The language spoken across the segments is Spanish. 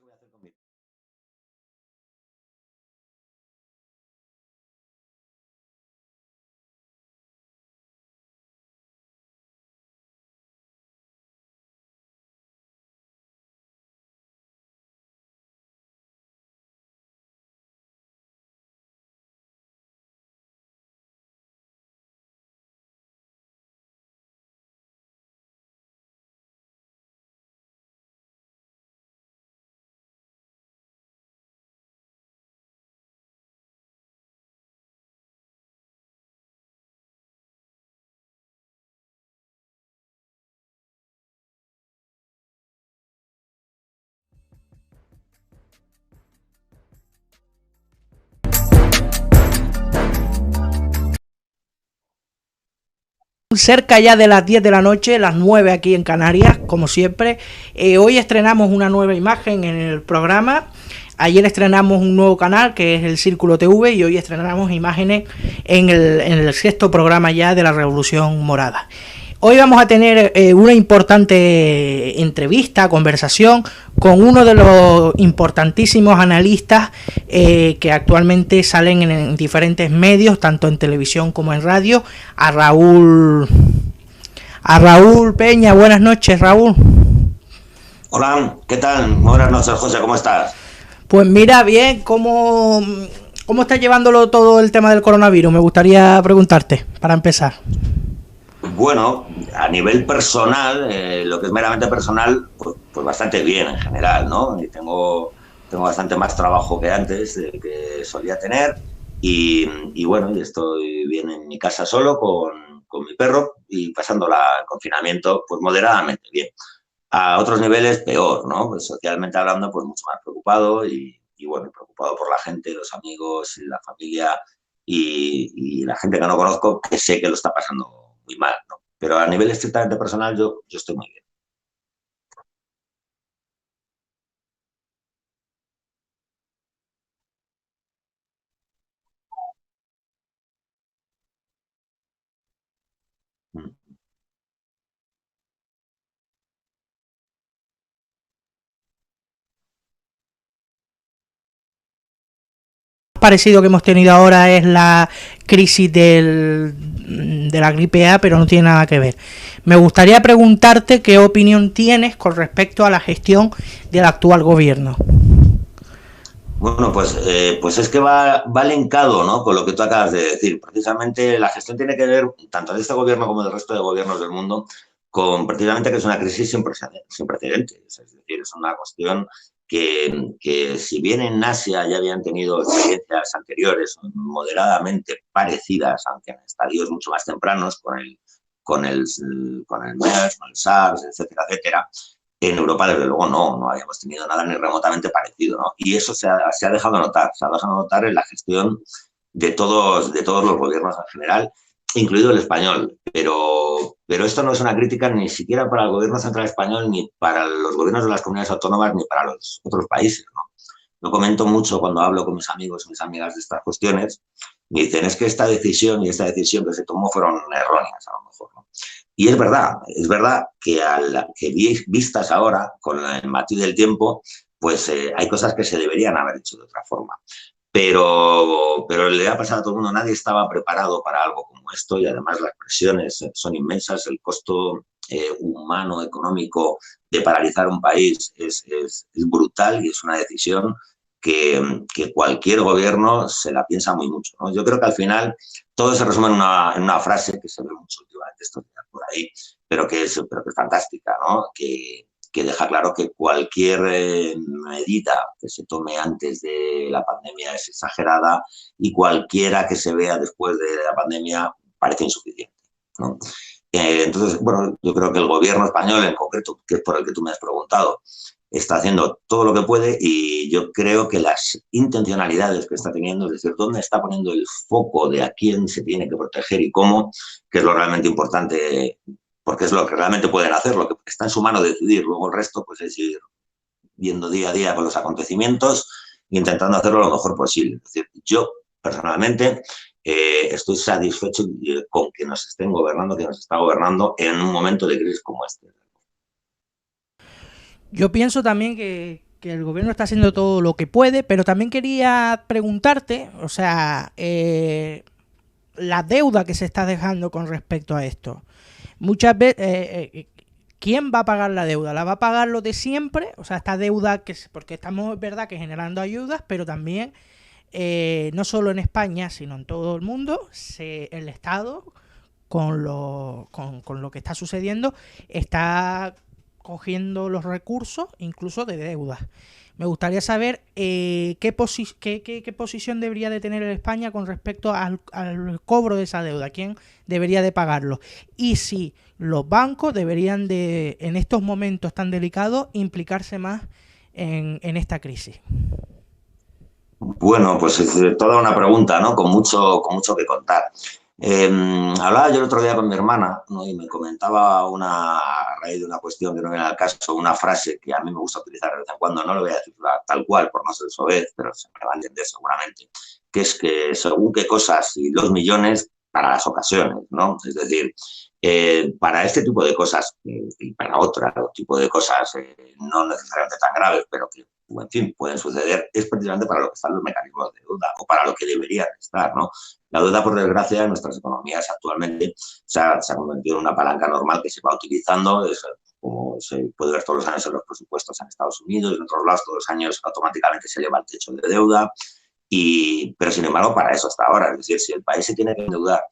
voy a hacer con mi... Cerca ya de las 10 de la noche, las 9 aquí en Canarias, como siempre. Hoy estrenamos una nueva imagen en el programa. Ayer estrenamos un nuevo canal que es el Círculo TV y hoy estrenamos imágenes en el sexto programa ya de la Revolución Morada. Hoy vamos a tener una importante entrevista, conversación con uno de los importantísimos analistas que actualmente salen en diferentes medios, tanto en televisión como en radio, a Raúl Peña. Buenas noches, Raúl. Hola, ¿qué tal? Buenas noches, José, ¿cómo estás? Pues mira, bien, ¿cómo está llevándolo todo el tema del coronavirus? Me gustaría preguntarte, para empezar. Bueno, a nivel personal, lo que es meramente personal, pues bastante bien en general, ¿no? Y tengo bastante más trabajo que antes, del que solía tener, y bueno, y estoy bien en mi casa solo con mi perro y pasando el confinamiento, pues moderadamente bien. A otros niveles peor, ¿no? Pues socialmente hablando, pues mucho más preocupado y bueno, preocupado por la gente, los amigos, la familia y la gente que no conozco, que sé que lo está pasando muy mal, ¿no? Pero a nivel estrictamente personal, yo estoy muy bien. Mm. Parecido que hemos tenido ahora es la crisis de la gripe A, pero no tiene nada que ver. Me gustaría preguntarte qué opinión tienes con respecto a la gestión del actual gobierno. Bueno, pues es que va linkado, ¿no? Con lo que tú acabas de decir. Precisamente la gestión tiene que ver, tanto de este gobierno como del resto de gobiernos del mundo, con precisamente que es una crisis sin precedentes. Es decir, es una cuestión que si bien en Asia ya habían tenido experiencias anteriores moderadamente parecidas, aunque en estadios mucho más tempranos, con el, con el MERS, con el SARS, etcétera, etcétera. En Europa, desde luego, no habíamos tenido nada ni remotamente parecido, ¿no? Y eso se ha dejado notar, se ha dejado notar en la gestión de todos los gobiernos en general, incluido el español. Pero esto no es una crítica ni siquiera para el gobierno central español, ni para los gobiernos de las comunidades autónomas, ni para los otros países, ¿no? Lo comento mucho cuando hablo con mis amigos y mis amigas de estas cuestiones. Me dicen, es que esta decisión y esta decisión que se tomó fueron erróneas, a lo mejor, ¿no? Y es verdad que, que vistas ahora, con el matiz del tiempo, pues hay cosas que se deberían haber hecho de otra forma. Pero le ha pasado a todo el mundo, nadie estaba preparado para algo como esto y además las presiones son inmensas, el costo humano, económico de paralizar un país es brutal y es una decisión que cualquier gobierno se la piensa muy mucho, ¿no? Yo creo que al final todo se resume en una frase que se ve mucho últimamente estos días por ahí, pero que es fantástica, ¿no? Que deja claro que cualquier medida que se tome antes de la pandemia es exagerada y cualquiera que se vea después de la pandemia parece insuficiente, ¿no? Entonces, bueno, yo creo que el gobierno español en concreto, que es por el que tú me has preguntado, está haciendo todo lo que puede y yo creo que las intencionalidades que está teniendo, es decir, dónde está poniendo el foco de a quién se tiene que proteger y cómo, que es lo realmente importante, porque es lo que realmente pueden hacer, lo que está en su mano decidir. Luego el resto pues es ir viendo día a día con los acontecimientos e intentando hacerlo lo mejor posible. Es decir, yo personalmente estoy satisfecho con que nos estén gobernando, que nos está gobernando en un momento de crisis como este. Yo pienso también que el gobierno está haciendo todo lo que puede, pero también quería preguntarte, o sea, la deuda que se está dejando con respecto a esto. Muchas veces, ¿quién va a pagar la deuda? ¿La va a pagar lo de siempre? O sea, esta deuda, porque estamos, es verdad, que generando ayudas, pero también, no solo en España, sino en todo el mundo, el Estado, con lo que está sucediendo, está cogiendo los recursos, incluso de deuda. Me gustaría saber qué posición debería de tener España con respecto al cobro de esa deuda, quién debería de pagarlo, y si los bancos deberían de, en estos momentos tan delicados, implicarse más en esta crisis. Bueno, pues es toda una pregunta, ¿no? Con mucho que contar. Hablaba yo el otro día con mi hermana, ¿no? Y me comentaba a raíz de una cuestión que no viene al caso, una frase que a mí me gusta utilizar de vez en cuando, no lo voy a decir tal cual por no ser soez, pero se me va a entender seguramente, que es que según qué cosas y los millones para las ocasiones, ¿no? Es decir, para este tipo de cosas y para otro tipo de cosas no necesariamente tan graves, pero que en fin, pueden suceder, es precisamente para lo que están los mecanismos de deuda o para lo que deberían estar, ¿no? La deuda, por desgracia, en nuestras economías actualmente se ha convertido en una palanca normal que se va utilizando, como se puede ver todos los años en los presupuestos en Estados Unidos, en otros lados todos los años automáticamente se eleva el techo de deuda, pero sin embargo para eso hasta ahora, es decir, si el país se tiene que endeudar,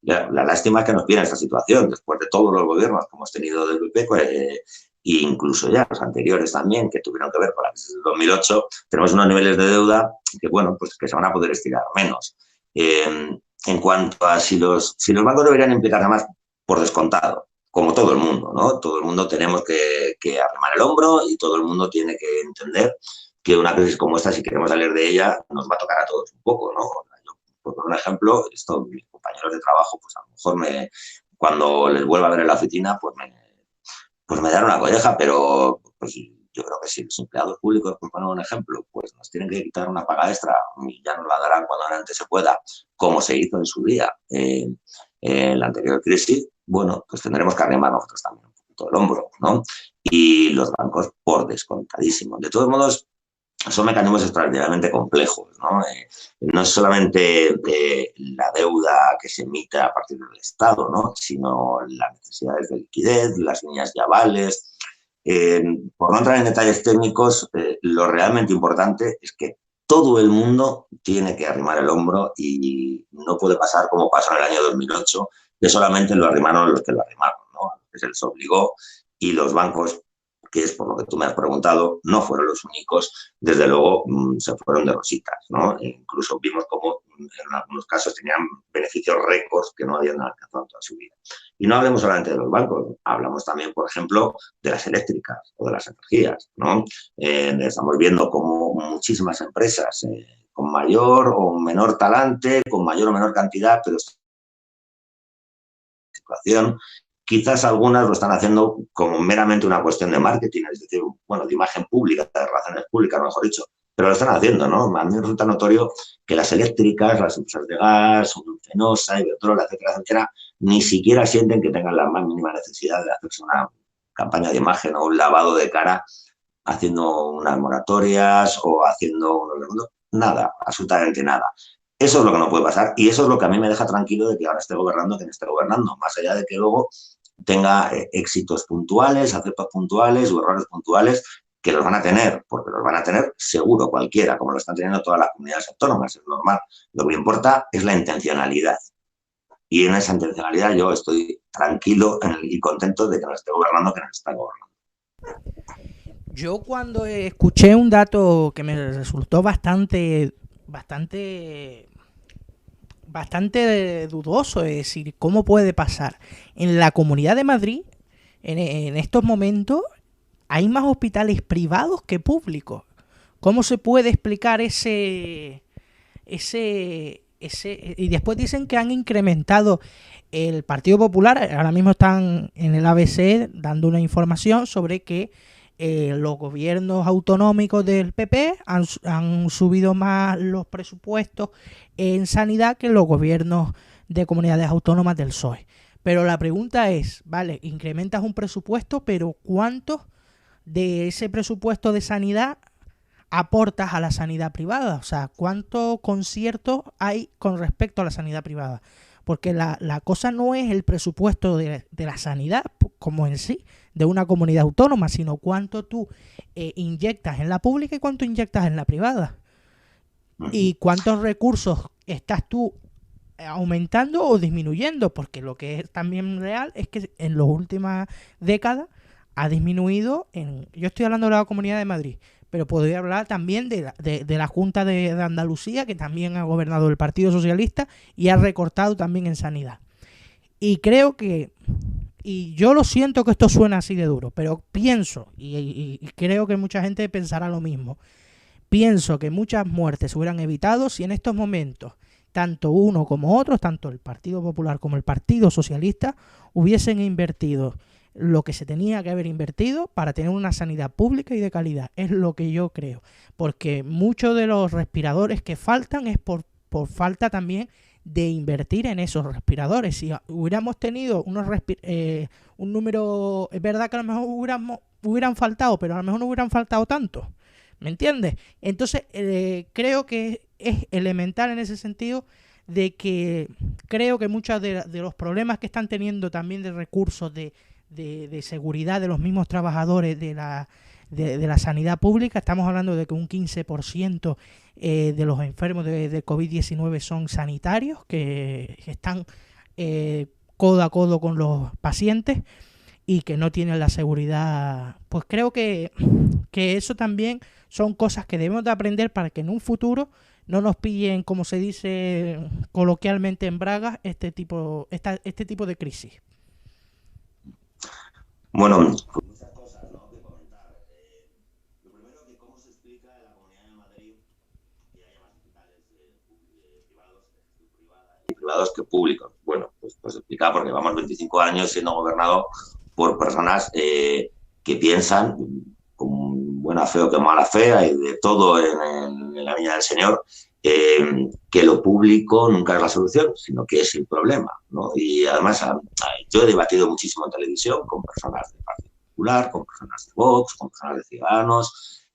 la lástima es que nos viene esta situación, después de todos los gobiernos que hemos tenido del PP, e incluso ya los anteriores también, que tuvieron que ver con la crisis de 2008, tenemos unos niveles de deuda que, bueno, pues que se van a poder estirar menos. En cuanto a si los bancos deberían implicarse más, por descontado, como todo el mundo, ¿no? Todo el mundo tenemos que arrimar el hombro y todo el mundo tiene que entender que una crisis como esta, si queremos salir de ella, nos va a tocar a todos un poco, ¿no? Por un ejemplo, mis compañeros de trabajo, pues a lo mejor cuando les vuelva a ver en la oficina, pues me dan una colleja, pero pues yo creo que si los empleados públicos, por poner un ejemplo, pues nos tienen que quitar una paga extra y ya nos la darán cuando antes se pueda, como se hizo en su día en la anterior crisis, bueno, pues tendremos que arrimar nosotros también un poquito el hombro, ¿no? Y los bancos, por descontadísimo. De todos modos, son mecanismos extraordinariamente complejos, ¿no? No es solamente la deuda que se emite a partir del Estado, ¿no? Sino las necesidades de liquidez, las líneas de avales. Por no entrar en detalles técnicos, lo realmente importante es que todo el mundo tiene que arrimar el hombro y no puede pasar como pasó en el año 2008, que solamente lo arrimaron los que lo arrimaron, ¿no? Que se les obligó y los bancos, que es por lo que tú me has preguntado, no fueron los únicos, desde luego se fueron de rositas, ¿no? E incluso vimos cómo en algunos casos tenían beneficios récords que no habían alcanzado en toda su vida. Y no hablemos solamente de los bancos, hablamos también, por ejemplo, de las eléctricas o de las energías, ¿no? Estamos viendo cómo muchísimas empresas con mayor o menor talante, con mayor o menor cantidad, pero situación. Quizás algunas lo están haciendo como meramente una cuestión de marketing, es decir, bueno, de imagen pública, de relaciones públicas, mejor dicho, pero lo están haciendo, ¿no? A mí me resulta notorio que las eléctricas, las empresas de gas, Fenosa, Iberdrola, etcétera, etcétera, ni siquiera sienten que tengan la más mínima necesidad de hacerse una campaña de imagen o un lavado de cara haciendo unas moratorias o haciendo nada, absolutamente nada. Eso es lo que no puede pasar y eso es lo que a mí me deja tranquilo de que ahora esté gobernando quien esté gobernando, más allá de que luego tenga éxitos puntuales, aciertos puntuales o errores puntuales, que los van a tener, porque los van a tener seguro cualquiera, como lo están teniendo todas las comunidades autónomas, es normal. Lo que importa es la intencionalidad. Y en esa intencionalidad yo estoy tranquilo y contento de que nos esté gobernando, que nos está gobernando. Yo cuando escuché un dato que me resultó bastante dudoso, es decir, ¿cómo puede pasar? En la Comunidad de Madrid, en estos momentos, hay más hospitales privados que públicos. ¿Cómo se puede explicar ese? Y después dicen que han incrementado el Partido Popular, ahora mismo están en el ABC dando una información sobre que los gobiernos autonómicos del PP han subido más los presupuestos en sanidad que los gobiernos de comunidades autónomas del PSOE. Pero la pregunta es, vale, incrementas un presupuesto, pero ¿cuánto de ese presupuesto de sanidad aportas a la sanidad privada? O sea, ¿cuántos conciertos hay con respecto a la sanidad privada? Porque la cosa no es el presupuesto de la sanidad como en sí, de una comunidad autónoma, sino cuánto tú inyectas en la pública y cuánto inyectas en la privada. Y cuántos recursos estás tú aumentando o disminuyendo, porque lo que es también real es que en las últimas décadas ha disminuido, yo estoy hablando de la Comunidad de Madrid, pero podría hablar también de la Junta de Andalucía, que también ha gobernado el Partido Socialista y ha recortado también en sanidad. Y creo que, y yo lo siento que esto suena así de duro, pero pienso, y creo que mucha gente pensará lo mismo, pienso que muchas muertes se hubieran evitado si en estos momentos tanto uno como otros, tanto el Partido Popular como el Partido Socialista, hubiesen invertido lo que se tenía que haber invertido para tener una sanidad pública y de calidad. Es lo que yo creo. Porque muchos de los respiradores que faltan es por falta también de invertir en esos respiradores. Si hubiéramos tenido un número, es verdad que a lo mejor hubieran faltado, pero a lo mejor no hubieran faltado tanto. ¿Me entiendes? Entonces, creo que es elemental en ese sentido de que creo que muchos de los problemas que están teniendo también de recursos, de seguridad de los mismos trabajadores de la sanidad pública, estamos hablando de que un 15% de los enfermos de COVID-19 son sanitarios, que están codo a codo con los pacientes y que no tienen la seguridad. Pues creo que eso también son cosas que debemos de aprender para que en un futuro no nos pillen, como se dice coloquialmente en Braga, este tipo de crisis. Bueno, muchas cosas, ¿no?, que comentar. Lo primero, que cómo se explica en la Comunidad de Madrid que haya más hospitales privados, privada, y privados que públicos. Bueno, pues explica porque vamos 25 años siendo gobernado por personas que piensan, con buena fe o que mala fe, hay de todo en la viña del Señor, que lo público nunca es la solución, sino que es el problema, ¿no? Y además yo he debatido muchísimo en televisión con personas del Partido Popular, con personas de Vox, con personas de Ciudadanos,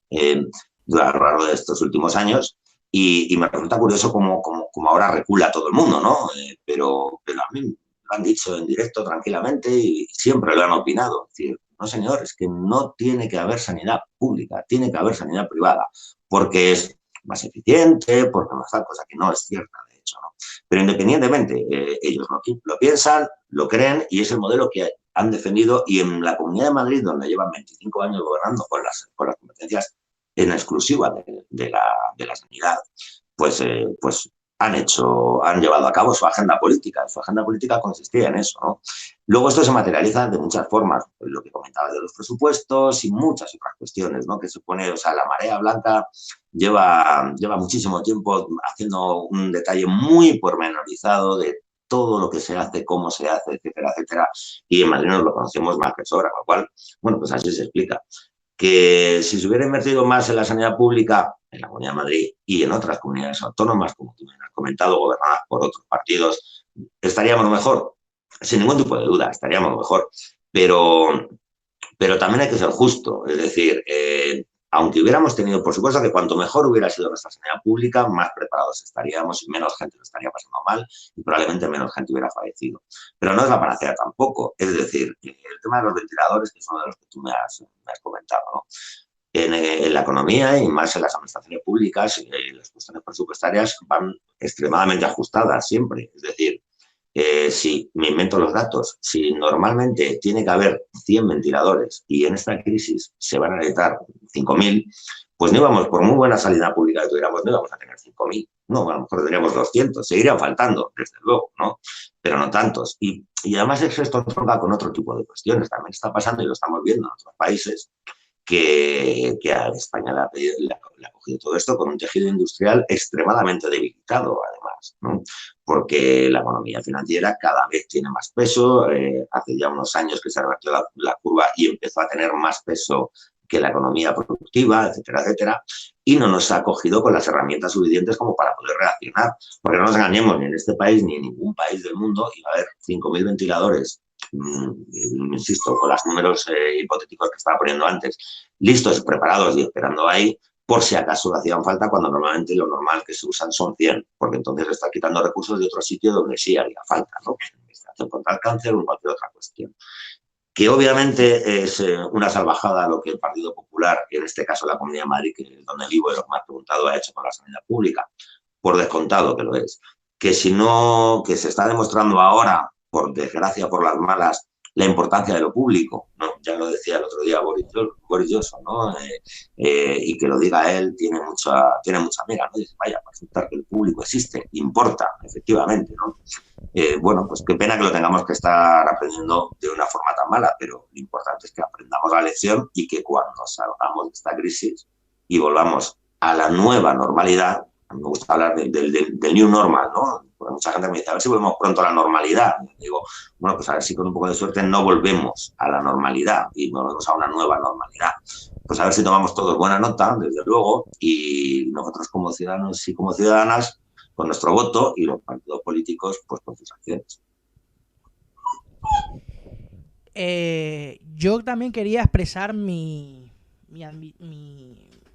durante a lo largo de estos últimos años, y me resulta curioso cómo ahora recula todo el mundo, ¿no? Pero a mí lo han dicho en directo tranquilamente y siempre lo han opinado. Es decir, no, señor, es que no tiene que haber sanidad pública, tiene que haber sanidad privada, porque es más eficiente, porque más tal, cosa que no es cierta, de hecho, ¿no? Pero independientemente, ellos lo piensan, lo creen y es el modelo que han defendido, y en la Comunidad de Madrid, donde llevan 25 años gobernando con las competencias en exclusiva de la sanidad, pues han llevado a cabo su agenda política. Su agenda política consistía en eso, ¿no? Luego esto se materializa de muchas formas, lo que comentabas de los presupuestos y muchas otras cuestiones, ¿no? Que supone, o sea, la marea blanca lleva muchísimo tiempo haciendo un detalle muy pormenorizado de todo lo que se hace, cómo se hace, etcétera, etcétera, y en Madrid nos lo conocemos más que sobra, con lo cual, bueno, pues así se explica. Que si se hubiera invertido más en la sanidad pública, en la Comunidad de Madrid y en otras comunidades autónomas, como tú me has comentado, gobernadas por otros partidos, estaríamos mejor. Sin ningún tipo de duda, estaríamos mejor. Pero también hay que ser justo. Es decir, aunque hubiéramos tenido, por supuesto, que cuanto mejor hubiera sido nuestra sanidad pública, más preparados estaríamos y menos gente lo estaría pasando mal y probablemente menos gente hubiera fallecido. Pero no es la panacea tampoco. Es decir, el tema de los ventiladores, que es uno de los que tú me has comentado, ¿no? En la economía y más en las administraciones públicas, las cuestiones presupuestarias van extremadamente ajustadas siempre. Es decir, si me invento los datos, si normalmente tiene que haber 100 ventiladores y en esta crisis se van a necesitar 5.000, pues no íbamos, por muy buena sanidad pública que tuviéramos, no íbamos a tener 5.000. No, a lo mejor tendríamos 200, seguirían faltando, desde luego, ¿no? Pero no tantos. Y además esto tronca con otro tipo de cuestiones. También está pasando, y lo estamos viendo en otros países, que a España le ha cogido todo esto con un tejido industrial extremadamente debilitado, además, ¿no? Porque la economía financiera cada vez tiene más peso. Hace ya unos años que se revertió la curva y empezó a tener más peso que la economía productiva, etcétera, etcétera, y no nos ha cogido con las herramientas suficientes como para poder reaccionar. Porque no nos engañemos, ni en este país ni en ningún país del mundo iba a haber 5.000 ventiladores, insisto, con los números hipotéticos que estaba poniendo antes, listos, preparados y esperando ahí, por si acaso hacían falta, cuando normalmente lo normal que se usan son 100, porque entonces está quitando recursos de otro sitio donde sí haría falta, ¿no? Pues en investigación contra el cáncer o en cualquier otra cuestión. Que obviamente es una salvajada lo que el Partido Popular, y en este caso la Comunidad de Madrid, que es donde vivo y lo que me has preguntado, ha hecho con la sanidad pública, por descontado que lo es. Que si no, que se está demostrando ahora, por desgracia, por las malas, la importancia de lo público, ¿no? Ya lo decía el otro día Boris Johnson, ¿no? Y que lo diga él tiene mucha mira, ¿no? Dice, vaya, para aceptar que el público existe, importa, efectivamente, ¿no? Bueno, pues qué pena que lo tengamos que estar aprendiendo de una forma tan mala, pero lo importante es que aprendamos la lección y que cuando salgamos de esta crisis y volvamos a la nueva normalidad, a mí me gusta hablar del new normal, ¿no? Porque mucha gente me dice, a ver si volvemos pronto a la normalidad. Y digo, bueno, pues a ver si con un poco de suerte no volvemos a la normalidad y volvemos a una nueva normalidad. Pues a ver si tomamos todos buena nota, desde luego, y nosotros como ciudadanos y como ciudadanas, con nuestro voto, y los partidos políticos, pues con sus acciones. Yo también quería expresar mi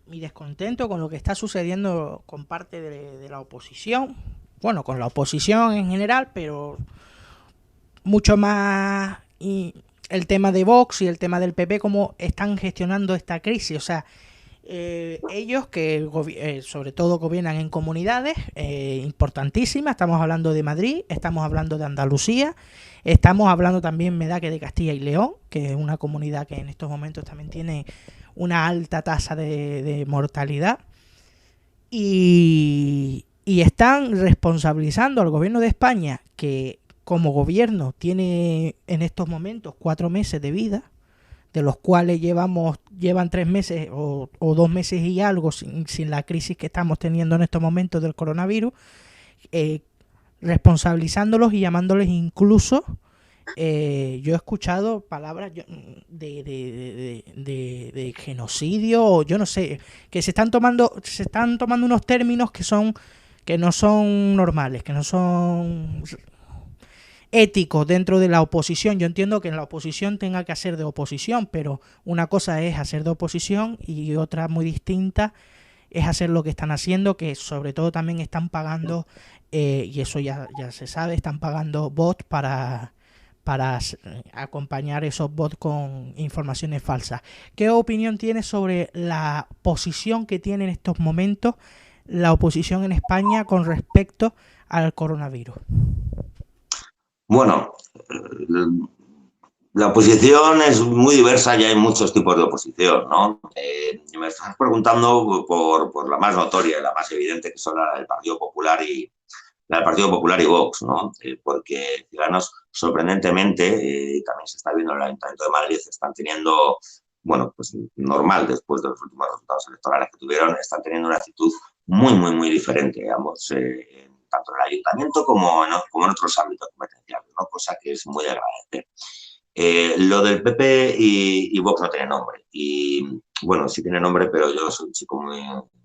descontento con lo que está sucediendo con parte de la oposición. Bueno, con la oposición en general, pero mucho más el tema de Vox y el tema del PP, cómo están gestionando esta crisis. O sea, ellos que sobre todo gobiernan en comunidades importantísimas, estamos hablando de Madrid, estamos hablando de Andalucía, estamos hablando también, me da que de Castilla y León, que es una comunidad que en estos momentos también tiene una alta tasa de mortalidad, y están responsabilizando al gobierno de España, que como gobierno tiene en estos momentos 4 meses de vida, de los cuales llevan 3 meses o 2 meses y algo sin la crisis que estamos teniendo en estos momentos del coronavirus, responsabilizándolos y llamándoles incluso, yo he escuchado palabras de genocidio, o yo no sé, que se están tomando unos términos que no son normales, que no son éticos dentro de la oposición. Yo entiendo que en la oposición tenga que hacer de oposición, pero una cosa es hacer de oposición y otra muy distinta es hacer lo que están haciendo, que sobre todo también están pagando, y eso ya se sabe, están pagando bots para acompañar esos bots con informaciones falsas. ¿Qué opinión tienes sobre la posición que tiene en estos momentos la oposición en España con respecto al coronavirus? Bueno, la oposición es muy diversa y hay muchos tipos de oposición, ¿no? Me estás preguntando por la más notoria y la más evidente, que son la del Partido Popular y Vox, ¿no? Porque Ciudadanos, sorprendentemente, también se está viendo en el Ayuntamiento de Madrid, están teniendo, bueno, pues normal, después de los últimos resultados electorales que tuvieron, están teniendo una actitud muy diferente, digamos, tanto en el ayuntamiento como en otros ámbitos competenciales, ¿no? Cosa que es muy de agradecer. Lo del PP y Vox no tiene nombre. Y bueno, sí tiene nombre, pero yo soy un chico muy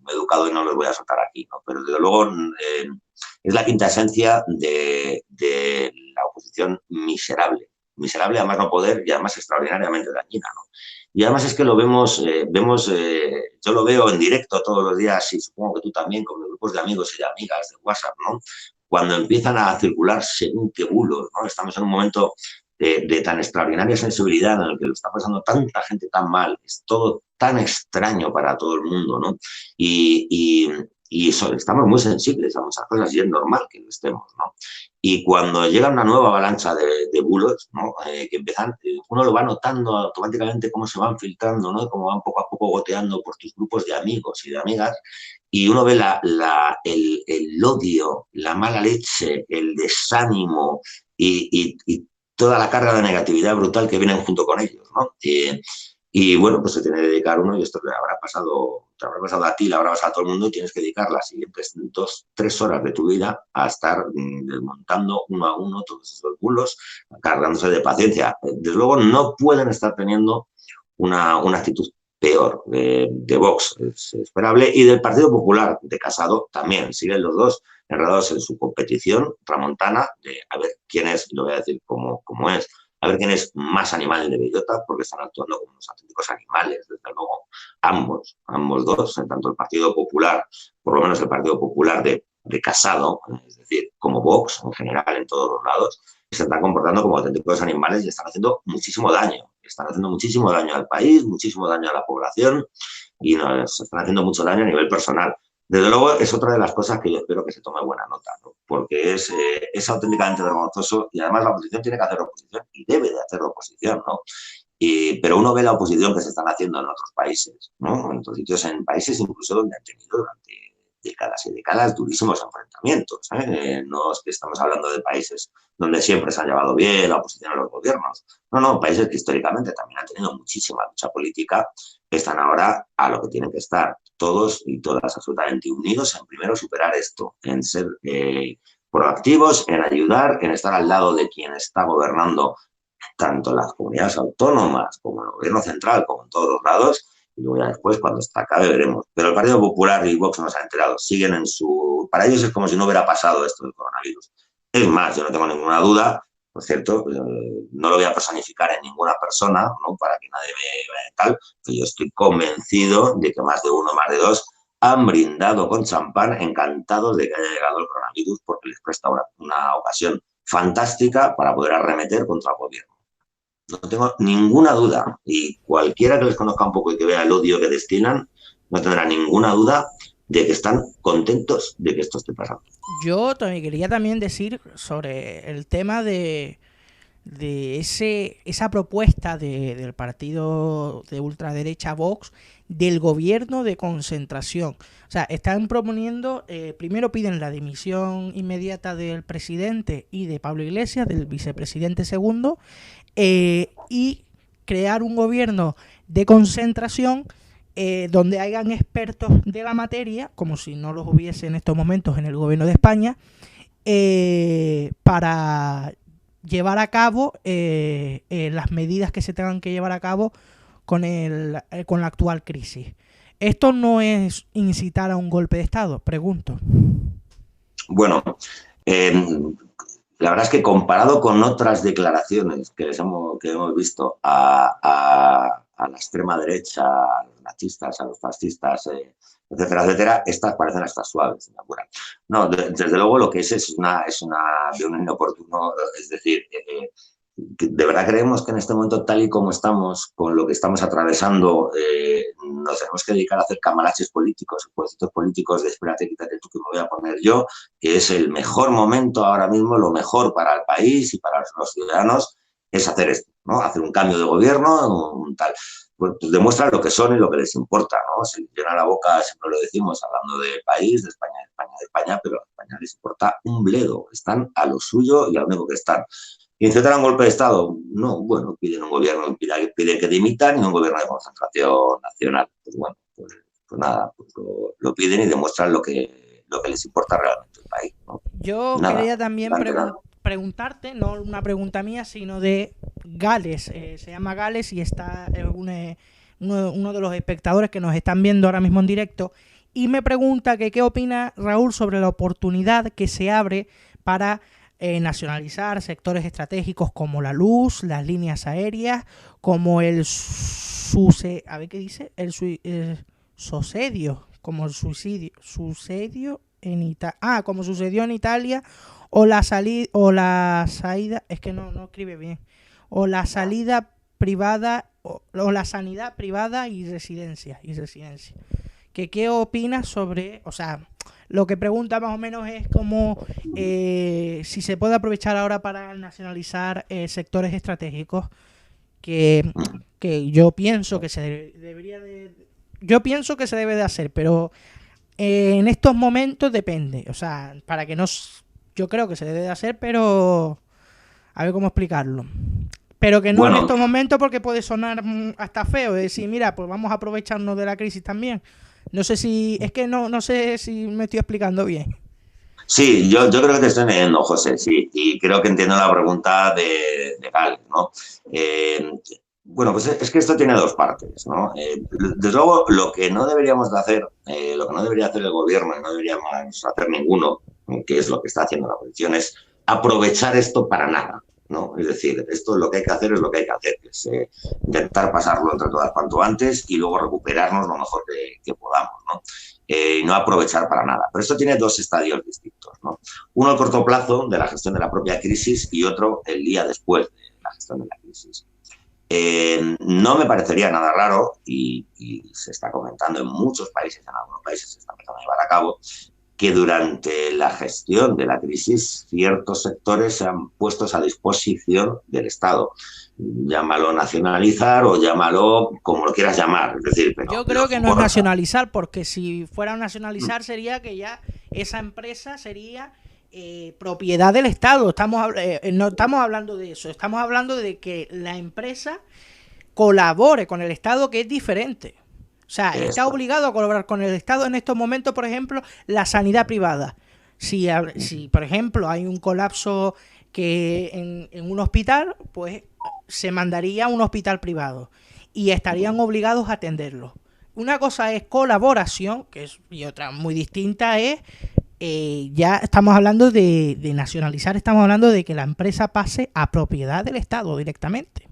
educado y no los voy a soltar aquí, ¿no? Pero desde luego es la quinta esencia de la oposición miserable. Miserable a más no poder y además extraordinariamente dañina, ¿no? Y además es que lo vemos, yo lo veo en directo todos los días, y supongo que tú también, con los grupos de amigos y de amigas de WhatsApp, ¿no? Cuando empiezan a circular según qué bulos, ¿no? Estamos en un momento de tan extraordinaria sensibilidad en el que lo está pasando tanta gente tan mal, es todo tan extraño para todo el mundo, ¿no? Y estamos muy sensibles a muchas cosas y es normal que lo estemos, ¿no? Y cuando llega una nueva avalancha de bulos, ¿no? Que empiezan, uno lo va notando automáticamente cómo se van filtrando, ¿no? Cómo van poco a poco goteando por tus grupos de amigos y de amigas, y uno ve el odio, la mala leche, el desánimo y toda la carga de negatividad brutal que vienen junto con ellos, ¿no? Y bueno, pues se tiene que dedicar uno, y esto te habrá pasado a ti, le habrá pasado a todo el mundo, y tienes que dedicar las siguientes 2-3 horas de tu vida a estar desmontando uno a uno todos esos bulos, cargándose de paciencia. Desde luego no pueden estar teniendo una actitud peor. De Vox es esperable, y del Partido Popular de Casado también. Siguen los dos enredados en su competición tramontana de a ver quién es, lo voy a decir como es, a ver quién es más animal de bellota, porque están actuando como unos auténticos animales, desde luego, ambos dos, tanto el Partido Popular, por lo menos el Partido Popular de Casado, es decir, como Vox en general en todos los lados, se están comportando como auténticos animales y están haciendo muchísimo daño. Están haciendo muchísimo daño al país, muchísimo daño a la población y nos están haciendo mucho daño a nivel personal. Desde luego es otra de las cosas que yo espero que se tome buena nota, ¿no? Porque es auténticamente vergonzoso y además la oposición tiene que hacer oposición y debe de hacer oposición, ¿no? Pero uno ve la oposición que se están haciendo en otros países, ¿no? En otros sitios, en países incluso donde han tenido durante décadas y décadas durísimos enfrentamientos, ¿eh? No es que estamos hablando de países donde siempre se han llevado bien la oposición a los gobiernos. No, países que históricamente también han tenido muchísima lucha política, están ahora a lo que tienen que estar todos y todas absolutamente unidos en primero superar esto, en ser proactivos, en ayudar, en estar al lado de quien está gobernando tanto en las comunidades autónomas como en el gobierno central, como en todos los lados, y luego ya después, cuando esto acabe, veremos. Pero el Partido Popular y Vox no se han enterado, siguen en su... Para ellos es como si no hubiera pasado esto del coronavirus. Es más, yo no tengo ninguna duda, por cierto, no lo voy a personificar en ninguna persona, ¿no? Para que nadie me tal, que yo estoy convencido de que más de uno, más de dos, han brindado con champán encantados de que haya llegado el coronavirus porque les presta una ocasión fantástica para poder arremeter contra el gobierno. No tengo ninguna duda y cualquiera que les conozca un poco y que vea el odio que destilan no tendrá ninguna duda de que están contentos de que esto esté pasando. Yo quería también decir sobre el tema de esa propuesta del partido de ultraderecha Vox del gobierno de concentración. O sea, están proponiendo, primero piden la dimisión inmediata del presidente y de Pablo Iglesias, del vicepresidente segundo, y crear un gobierno de concentración donde hayan expertos de la materia, como si no los hubiese en estos momentos en el gobierno de España, para llevar a cabo las medidas que se tengan que llevar a cabo con la actual crisis. ¿Esto no es incitar a un golpe de Estado? Pregunto. Bueno, la verdad es que comparado con otras declaraciones que hemos visto a la extrema derecha, a los nazistas, a los fascistas, etcétera, etcétera, estas parecen hasta suaves. No, desde luego lo que es una de un inoportuno, es decir, de verdad creemos que en este momento, tal y como estamos, con lo que estamos atravesando, nos tenemos que dedicar a hacer camaraches políticos, puestos políticos de espérate, quítate tú que me voy a poner yo, que es el mejor momento ahora mismo, lo mejor para el país y para los ciudadanos, es hacer esto, ¿no? Hacer un cambio de gobierno, un tal. Pues demuestra lo que son y lo que les importa, ¿no? Se llena la boca, siempre lo decimos, hablando de país, de España, de España, de España, pero a España les importa un bledo, están a lo suyo y a lo único que están. ¿Incitar a un golpe de Estado? No, bueno, piden un gobierno, piden que dimitan y un gobierno de concentración nacional. Pues bueno, pues nada, pues lo piden y demuestran lo que les importa realmente el país, ¿no? Yo nada, quería también preguntarte, no una pregunta mía, sino de Gales. Se llama Gales y está uno de los espectadores que nos están viendo ahora mismo en directo y me pregunta que qué opina Raúl sobre la oportunidad que se abre para nacionalizar sectores estratégicos como la luz, las líneas aéreas, como el sucedio, como el sucedio en Italia, como sucedió en Italia, o la salida, es que no escribe bien, o la salida privada, o la sanidad privada y residencia. ¿Qué opinas sobre, o sea, lo que pregunta más o menos es como si se puede aprovechar ahora para nacionalizar sectores estratégicos que yo pienso que se debe de hacer, pero en estos momentos depende, o sea, para que no, yo creo que se debe de hacer, pero a ver cómo explicarlo. Pero que no en estos momentos porque puede sonar hasta feo, de decir, mira, pues vamos a aprovecharnos de la crisis también. No sé si, es que no sé si me estoy explicando bien. Sí, yo creo que te estoy entendiendo, José, sí, y creo que entiendo la pregunta de Gales, ¿no? Bueno, pues es que esto tiene dos partes, ¿no? Desde luego, lo que no deberíamos de hacer, lo que no debería hacer el gobierno y no deberíamos hacer ninguno, que es lo que está haciendo la oposición, es aprovechar esto para nada. ¿no? Es decir, esto es lo que hay que hacer, es lo que hay que hacer, es intentar pasarlo entre todas cuanto antes y luego recuperarnos lo mejor que podamos, ¿no? Y no aprovechar para nada. Pero esto tiene dos estadios distintos, ¿no? Uno a corto plazo, de la gestión de la propia crisis, y otro el día después de la gestión de la crisis. No me parecería nada raro, y se está comentando en muchos países, en algunos países se está empezando a llevar a cabo, que durante la gestión de la crisis ciertos sectores sean puestos a disposición del Estado. Llámalo nacionalizar o llámalo como lo quieras llamar. Es decir, pero Yo creo que no es nacionalizar, porque si fuera a nacionalizar sería que ya esa empresa sería propiedad del Estado. No estamos hablando de eso, estamos hablando de que la empresa colabore con el Estado, que es diferente. O sea, está obligado a colaborar con el Estado en estos momentos, por ejemplo, la sanidad privada. Si por ejemplo, hay un colapso en un hospital, pues se mandaría a un hospital privado y estarían obligados a atenderlo. Una cosa es colaboración, y otra muy distinta es, ya estamos hablando de nacionalizar, estamos hablando de que la empresa pase a propiedad del Estado directamente.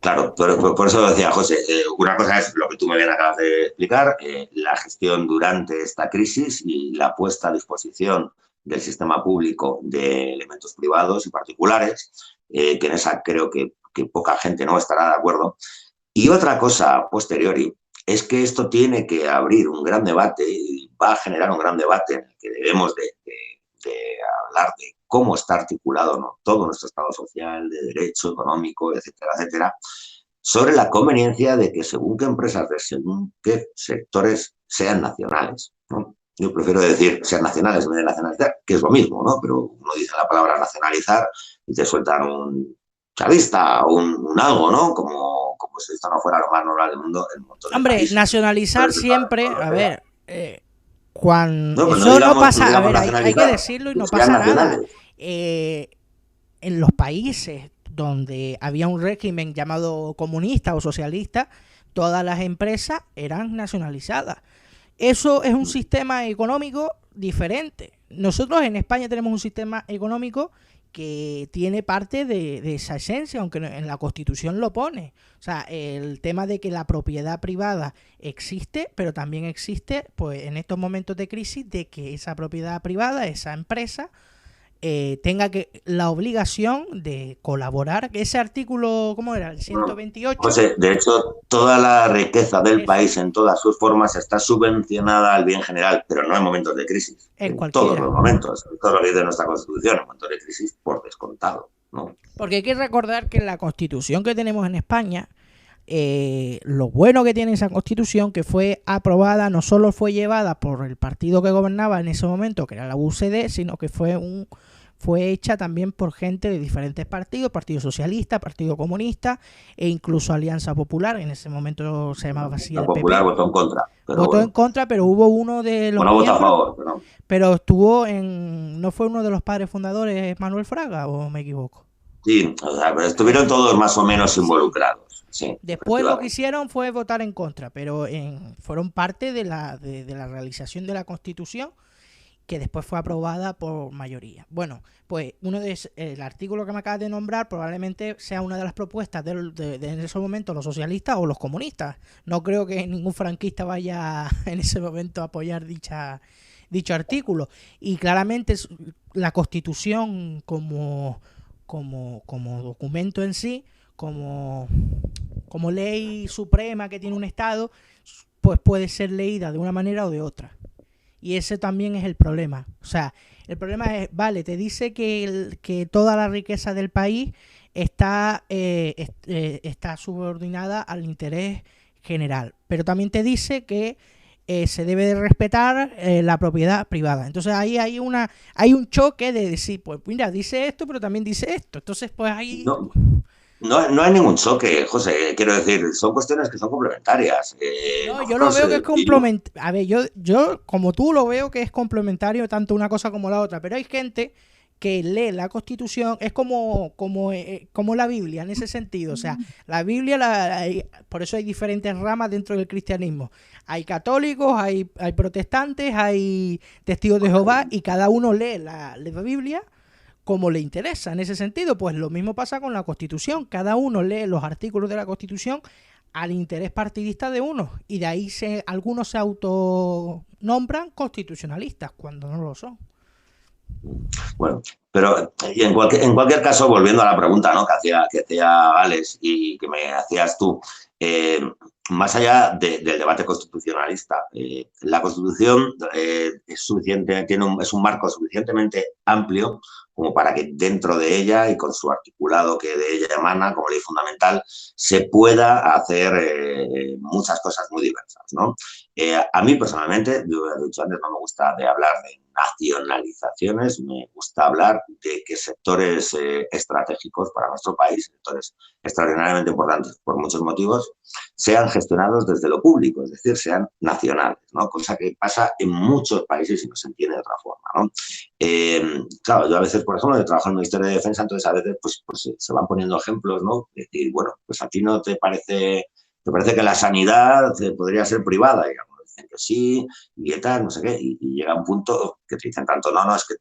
Claro, por eso decía José, una cosa es lo que tú me bien acabas de explicar, la gestión durante esta crisis y la puesta a disposición del sistema público de elementos privados y particulares, que en esa creo que poca gente no estará de acuerdo. Y otra cosa a posteriori es que esto tiene que abrir un gran debate y va a generar un gran debate en el que debemos de hablar de cómo está articulado, ¿no?, todo nuestro estado social, de derecho económico, etcétera, etcétera, sobre la conveniencia de que según qué empresas de según qué sectores sean nacionales, ¿no? Yo prefiero decir sean nacionales en vez de nacionalizar, que es lo mismo, ¿no? Pero uno dice la palabra nacionalizar y te sueltan un chavista o un algo, ¿no? Como si esto no fuera lo más normal del mundo. Hombre, nacionalizar siempre, a ver, cuando no, eso no pasa, a ver, hay que decirlo y no pasa nada. En los países donde había un régimen llamado comunista o socialista, todas las empresas eran nacionalizadas. Eso es un sistema económico diferente. Nosotros en España tenemos un sistema económico que tiene parte de esa esencia, aunque en la Constitución lo pone. O sea, el tema de que la propiedad privada existe, pero también existe, pues en estos momentos de crisis, de que esa propiedad privada, esa empresa, tenga la obligación de colaborar. Ese artículo, ¿cómo era? El 128. Pues, de hecho, toda la riqueza del país en todas sus formas está subvencionada al bien general, pero no en momentos de crisis. En todos los momentos, en todo lo que dice nuestra Constitución, en momentos de crisis, por descontado, ¿no? Porque hay que recordar que la Constitución que tenemos en España, lo bueno que tiene esa Constitución, que fue aprobada, no solo fue llevada por el partido que gobernaba en ese momento, que era la UCD, sino que fue hecha también por gente de diferentes partidos, Partido Socialista, Partido Comunista e incluso Alianza Popular. En ese momento se llamaba así. La Popular votó en contra. Votó en contra, pero hubo uno de los miembros, votó a favor, pero estuvo ¿no fue uno de los padres fundadores Manuel Fraga, o me equivoco? Sí, o sea, pero estuvieron todos más o menos involucrados. Sí, después lo que hicieron fue votar en contra, pero fueron parte de la realización de la Constitución, que después fue aprobada por mayoría. Bueno, pues el artículo que me acabas de nombrar probablemente sea una de las propuestas de en ese momento los socialistas o los comunistas. No creo que ningún franquista vaya en ese momento a apoyar dicho artículo. Y claramente la Constitución como documento en sí, como ley suprema que tiene un Estado, pues puede ser leída de una manera o de otra. Y ese también es el problema. O sea, el problema es, vale, te dice que toda la riqueza del país está subordinada al interés general, pero también te dice que se debe de respetar la propiedad privada. Entonces ahí hay un choque de decir, pues mira, dice esto, pero también dice esto. Entonces, pues ahí... No hay ningún choque, José. Quiero decir, son cuestiones que son complementarias. Yo lo veo que es complementario. A ver, yo como tú lo veo que es complementario tanto una cosa como la otra, pero hay gente que lee la Constitución, es como la Biblia en ese sentido. O sea, la Biblia, por eso hay diferentes ramas dentro del cristianismo. Hay católicos, hay protestantes, hay testigos de Jehová, y cada uno lee la Biblia como le interesa. En ese sentido, pues lo mismo pasa con la Constitución. Cada uno lee los artículos de la Constitución al interés partidista de uno, y de ahí algunos se autonombran constitucionalistas cuando no lo son. Bueno, pero en cualquier caso, volviendo a la pregunta, ¿no?, que hacía Alex y que me hacías tú, más allá del debate constitucionalista, la Constitución es suficiente, es un marco suficientemente amplio como para que dentro de ella y con su articulado que de ella emana como ley fundamental se pueda hacer muchas cosas muy diversas, ¿no? A mí personalmente, yo he dicho antes, no me gusta de hablar de nacionalizaciones, me gusta hablar de que sectores estratégicos para nuestro país, sectores extraordinariamente importantes por muchos motivos, sean gestionados desde lo público, es decir, sean nacionales, ¿no? Cosa que pasa en muchos países y no se entiende de otra forma, ¿no? Claro, yo a veces, por ejemplo, trabajo en el Ministerio de Defensa, entonces a veces pues se van poniendo ejemplos, ¿no? Es decir, bueno, pues a ti no te parece que la sanidad podría ser privada, digamos, dicen que sí, y tal, no sé qué, y llega un punto que te dicen tanto, no, es que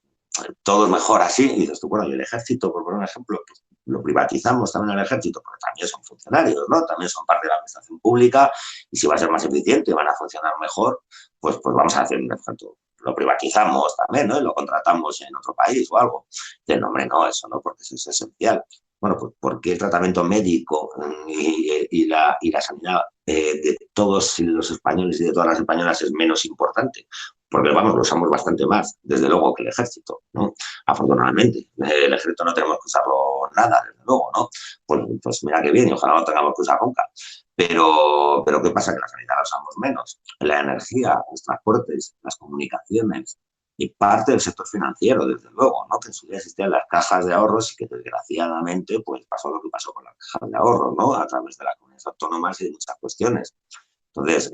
todo es mejor así, y dices tú, bueno, y el ejército, por poner un ejemplo, pues lo privatizamos también el ejército, porque también son funcionarios, ¿no? También son parte de la administración pública, y si va a ser más eficiente y van a funcionar mejor, pues vamos a hacer un ejército. Lo privatizamos también, ¿no? Y lo contratamos en otro país o algo. Dicen, no, hombre, no, eso no, porque eso es esencial. Bueno, pues porque el tratamiento médico y la sanidad de todos los españoles y de todas las españolas es menos importante, porque vamos, lo usamos bastante más, desde luego, que el ejército, ¿no? Afortunadamente, el ejército no tenemos que usarlo nada, desde luego, ¿no? Pues mira qué bien, y ojalá no tengamos que usar nunca. Pero ¿qué pasa? Que la sanidad la usamos menos. La energía, los transportes, las comunicaciones y parte del sector financiero, desde luego, ¿no? Que en su día existían las cajas de ahorros y que desgraciadamente pues pasó lo que pasó con las cajas de ahorros, ¿no? A través de las comunidades autónomas y de muchas cuestiones. Entonces,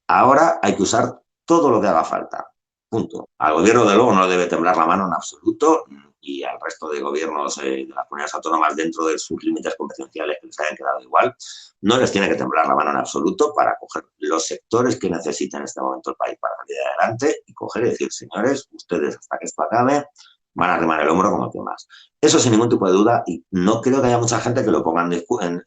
ahora hay que usar todo lo que haga falta. Punto. Al gobierno, de luego, no le debe temblar la mano en absoluto, y al resto de gobiernos de las comunidades autónomas dentro de sus límites competenciales que les hayan quedado igual, no les tiene que temblar la mano en absoluto para coger los sectores que necesita en este momento el país para salir adelante y coger y decir, señores, ustedes hasta que esto acabe van a arrimar el hombro como que más. Eso sin ningún tipo de duda, y no creo que haya mucha gente que lo ponga en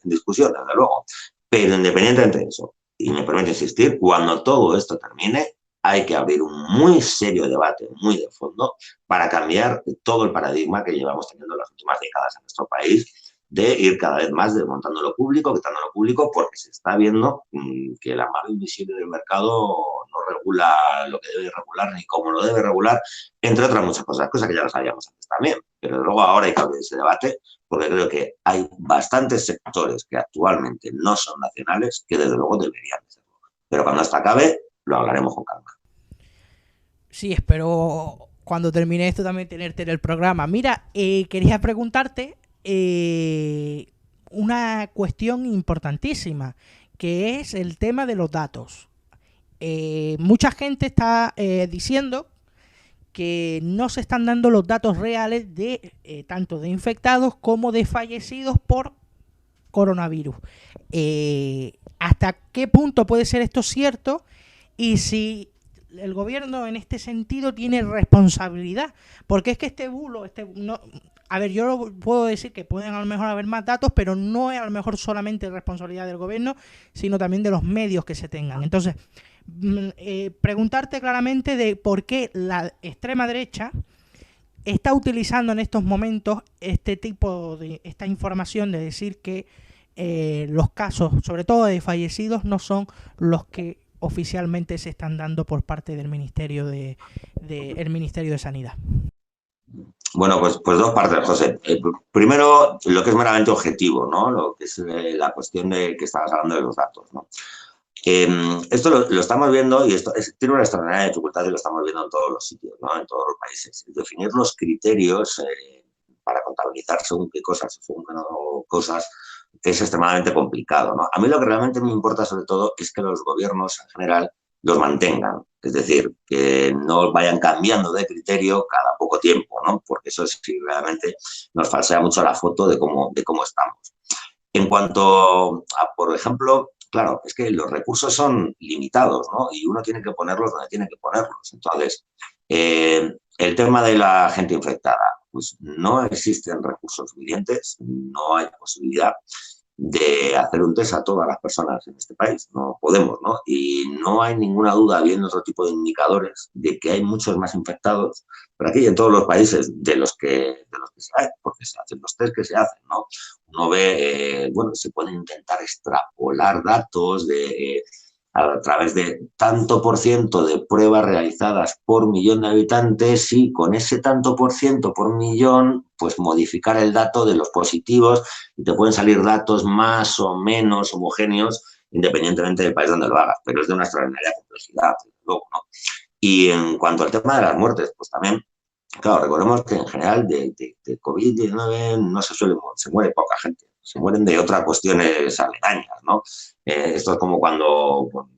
discusión, desde luego. Pero independientemente de eso, y me permito insistir, cuando todo esto termine, hay que abrir un muy serio debate, muy de fondo, para cambiar todo el paradigma que llevamos teniendo en las últimas décadas en nuestro país, de ir cada vez más desmontando lo público, quitando lo público, porque se está viendo que la mano invisible del mercado no regula lo que debe regular ni cómo lo debe regular, entre otras muchas cosas que ya lo sabíamos antes también. Pero luego ahora hay que abrir ese debate, porque creo que hay bastantes sectores que actualmente no son nacionales que desde luego deberían serlo. Pero cuando esto acabe, lo hablaremos con calma. Sí, espero cuando termine esto también tenerte en el programa. Mira, quería preguntarte una cuestión importantísima, que es el tema de los datos. Mucha gente está diciendo que no se están dando los datos reales de tanto de infectados como de fallecidos por coronavirus. ¿Hasta qué punto puede ser esto cierto? Y si el gobierno en este sentido tiene responsabilidad, porque es que este bulo, no, a ver, yo puedo decir que pueden a lo mejor haber más datos, pero no es a lo mejor solamente responsabilidad del gobierno, sino también de los medios que se tengan. Entonces, preguntarte claramente de por qué la extrema derecha está utilizando en estos momentos esta información de decir que los casos, sobre todo de fallecidos, no son los que oficialmente se están dando por parte del Ministerio de Sanidad. Bueno, pues dos partes, José. Primero, lo que es meramente objetivo, ¿no? Lo que es la cuestión de que estabas hablando de los datos, ¿no? Esto lo estamos viendo, y esto tiene una extraordinaria dificultad, y lo estamos viendo en todos los sitios, ¿no? En todos los países. Definir los criterios para contabilizar según qué cosas, según qué no cosas, es extremadamente complicado, ¿no? A mí lo que realmente me importa sobre todo es que los gobiernos en general los mantengan, es decir, que no vayan cambiando de criterio cada poco tiempo, ¿no? Porque eso sí realmente nos falsea mucho la foto de cómo estamos. En cuanto a, por ejemplo, claro, es que los recursos son limitados, ¿no? Y uno tiene que ponerlos donde tiene que ponerlos. Entonces, el tema de la gente infectada. pues no existen recursos suficientes, no hay posibilidad de hacer un test a todas las personas en este país. No podemos, ¿no? Y no hay ninguna duda, viendo otro tipo de indicadores, de que hay muchos más infectados, pero aquí y en todos los países de los que se hay, porque se hacen los test que se hacen, ¿no? Uno ve, bueno, se pueden intentar extrapolar datos a través de tanto por ciento de pruebas realizadas por millón de habitantes y con ese tanto por ciento por millón, pues modificar el dato de los positivos y te pueden salir datos más o menos homogéneos independientemente del país donde lo hagas, pero es de una extraordinaria complejidad, luego, ¿no? Y en cuanto al tema de las muertes, pues también, claro, recordemos que en general de COVID-19 no se muere poca gente, se mueren de otras cuestiones aledañas, ¿no? Esto es como cuando, bueno,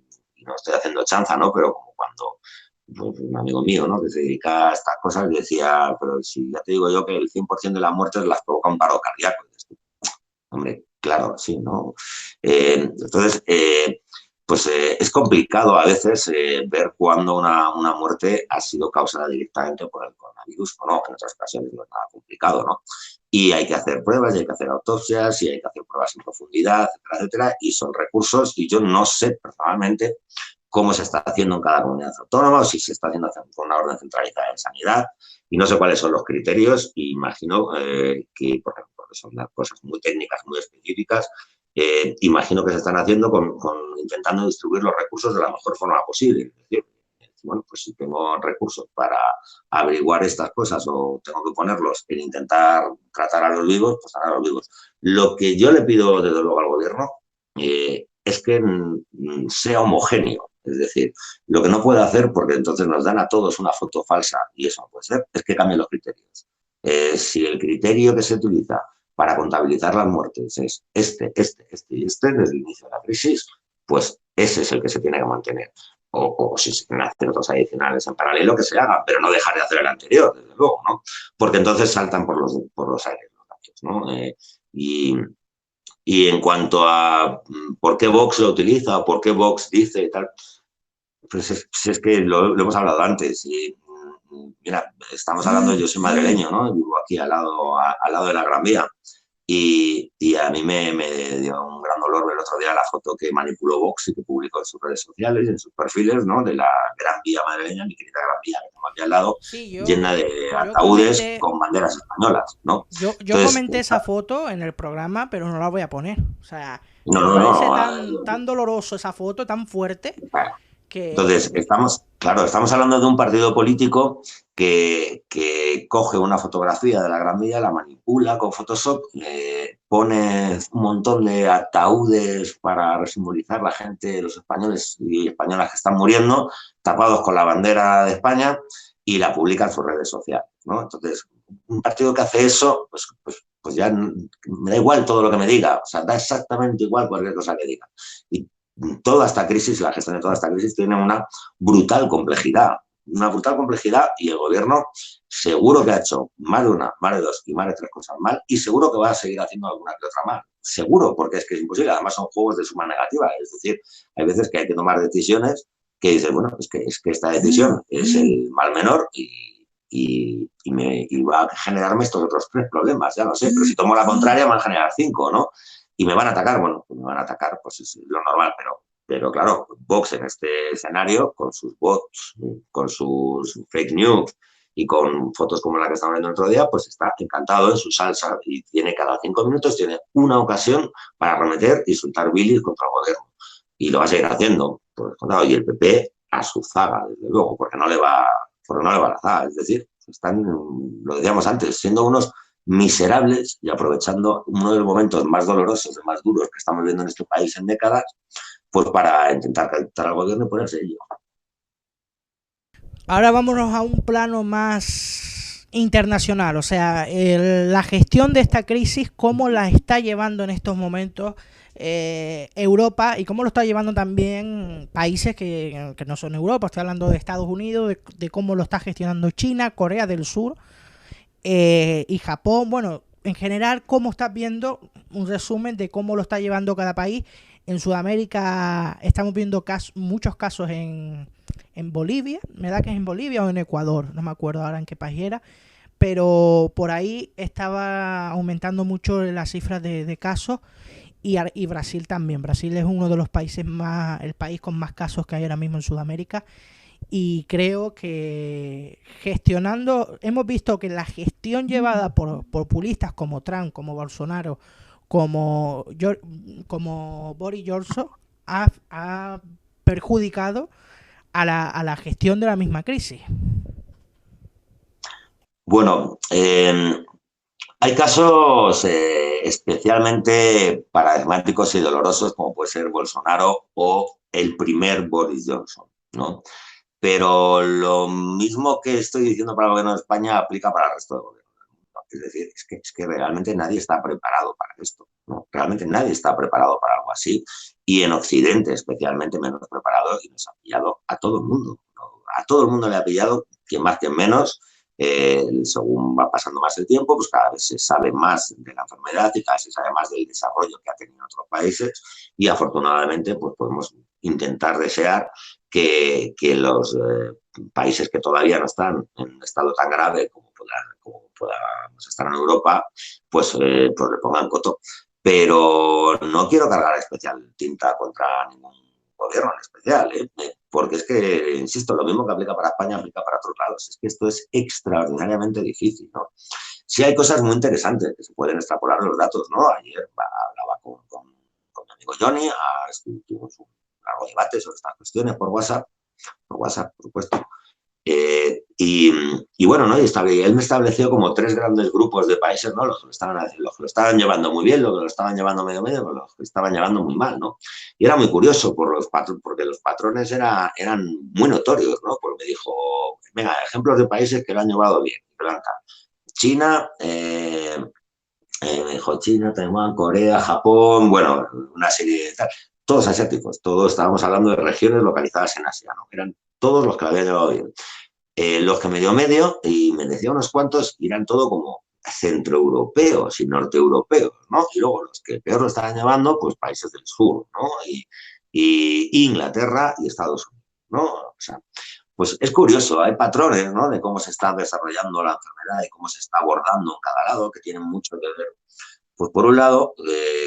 no estoy haciendo chanza, ¿no? Pero como cuando pues, un amigo mío, ¿no? Que se dedica a estas cosas, decía, pero si ya te digo yo que el 100% de las muertes las provoca un paro cardíaco. Hombre, claro, sí, ¿no? Entonces, pues es complicado a veces ver cuándo una muerte ha sido causada directamente por el coronavirus o no. En otras ocasiones no es nada complicado, ¿no? Y hay que hacer pruebas, y hay que hacer autopsias, y hay que hacer pruebas en profundidad, etcétera, etcétera, y son recursos, y yo no sé personalmente cómo se está haciendo en cada comunidad autónoma, o si se está haciendo con una orden centralizada de sanidad, y no sé cuáles son los criterios, y imagino que, por ejemplo, son cosas muy técnicas, muy específicas, imagino que se están haciendo intentando distribuir los recursos de la mejor forma posible. Es decir, bueno, pues si tengo recursos para averiguar estas cosas o tengo que ponerlos en intentar tratar a los vivos, pues a los vivos. Lo que yo le pido desde luego al gobierno es que sea homogéneo. Es decir, lo que no puede hacer, porque entonces nos dan a todos una foto falsa, y eso no puede ser, es que cambien los criterios. Si el criterio que se utiliza para contabilizar las muertes es este y este desde el inicio de la crisis, pues ese es el que se tiene que mantener. O si se quieren hacer otros adicionales en paralelo, que se haga, pero no dejar de hacer el anterior, desde luego, ¿no? Porque entonces saltan por los aires los datos, ¿no? Y en cuanto a por qué Vox lo utiliza o por qué Vox dice y tal, pues es que lo hemos hablado antes. Y, mira, estamos hablando, yo soy madrileño, ¿no? Vivo aquí al lado de la Gran Vía. Y a mí me dio un gran dolor ver el otro día la foto que manipuló Vox y que publicó en sus redes sociales, en sus perfiles, ¿no? De la Gran Vía madrileña, mi querida Gran Vía, que tengo aquí al lado, Sí, llena de ataúdes con banderas españolas, ¿no? Yo comenté esa foto en el programa, pero no la voy a poner. O sea, me no, parece tan doloroso esa foto, tan fuerte, claro. que... Entonces, estamos hablando de un partido político que coge una fotografía de la Gran Vía, la manipula con Photoshop, pone un montón de ataúdes para simbolizar la gente, los españoles y españolas que están muriendo, tapados con la bandera de España, y la publica en sus redes sociales, ¿no? Entonces, un partido que hace eso, pues ya me da igual todo lo que me diga, o sea, da exactamente igual cualquier cosa que diga. Y toda esta crisis, la gestión de toda esta crisis tiene una brutal complejidad, y el gobierno seguro que ha hecho más de una, más de dos y más de tres cosas mal, y seguro que va a seguir haciendo alguna que otra mal. Seguro, porque es que es imposible. Además son juegos de suma negativa, es decir, hay veces que hay que tomar decisiones que dices, bueno, es que esta decisión es el mal menor y va a generarme estos otros tres problemas, ya lo sé, pero si tomo la contraria me van a generar 5, ¿no? Y me van a atacar, bueno, pues me van a atacar, pues es lo normal, pero claro, Vox en este escenario, con sus bots, con sus fake news y con fotos como la que estamos viendo el otro día, pues está encantado en su salsa y tiene cada 5 minutos, tiene una ocasión para arremeter y soltar bilis contra el gobierno. Y lo va a seguir haciendo, pues, y el PP a su zaga, desde luego, porque no le va a la zaga, es decir, están, lo decíamos antes, siendo unos miserables y aprovechando uno de los momentos más dolorosos y más duros que estamos viendo en este país en décadas, pues para intentar calentar al gobierno y ponerse ello. Ahora vámonos a un plano más internacional, o sea, la gestión de esta crisis, cómo la está llevando en estos momentos Europa y cómo lo está llevando también países que no son Europa. Estoy hablando de Estados Unidos, de cómo lo está gestionando China, Corea del Sur y Japón. Bueno, en general, cómo estás viendo un resumen de cómo lo está llevando cada país. En Sudamérica estamos viendo muchos casos en Bolivia, me da que es en Bolivia o en Ecuador, no me acuerdo ahora en qué país era, pero por ahí estaba aumentando mucho las cifras de casos y Brasil también. Brasil es uno de los países más, el país con más casos que hay ahora mismo en Sudamérica. Y creo que gestionando, hemos visto que la gestión llevada por populistas como Trump, como Bolsonaro, como, como Boris Johnson, ha perjudicado a la gestión de la misma crisis. Bueno, hay casos especialmente paradigmáticos y dolorosos, como puede ser Bolsonaro o el primer Boris Johnson, ¿no? Pero lo mismo que estoy diciendo para el gobierno de España aplica para el resto del gobierno del mundo. Es decir, es que realmente nadie está preparado para esto, ¿no? Realmente nadie está preparado para algo así. Y en Occidente, especialmente, menos preparado, y nos ha pillado a todo el mundo, ¿no? A todo el mundo le ha pillado, quien más, quien menos. Según va pasando más el tiempo, pues cada vez se sabe más de la enfermedad y cada vez se sabe más del desarrollo que ha tenido en otros países y afortunadamente pues podemos intentar desear que los países que todavía no están en un estado tan grave como podamos estar en Europa, pues le pongan coto. Pero no quiero cargar especial tinta contra ningún gobierno en especial, porque es que, insisto, lo mismo que aplica para España aplica para otros lados. Es que esto es extraordinariamente difícil, ¿no? Sí hay cosas muy interesantes que se pueden extrapolar los datos, ¿no? Ayer hablaba con mi amigo Johnny, tuvimos un largo debate sobre estas cuestiones por WhatsApp, por supuesto. Y bueno, ¿no? Él me estableció como 3 grandes grupos de países, ¿no? Los que lo estaban llevando muy bien, los que lo estaban llevando medio, pues los que estaban llevando muy mal, ¿no? Y era muy curioso porque los patrones eran muy notorios, ¿no? Porque me dijo, venga, ejemplos de países que lo han llevado bien. China, me dijo China, Taiwán, Corea, Japón, bueno, una serie de tal. Todos asiáticos, todos estábamos hablando de regiones localizadas en Asia, ¿no? Eran todos los que lo habían llevado bien. Los que medio, y me decía unos cuantos, eran todo como centroeuropeos y norteeuropeos, ¿no? Y luego los que peor lo estaban llevando, pues países del sur, ¿no? Y Inglaterra y Estados Unidos, ¿no? O sea, pues es curioso, hay patrones, ¿no? De cómo se está desarrollando la enfermedad y cómo se está abordando en cada lado, que tienen mucho que ver, pues por un lado,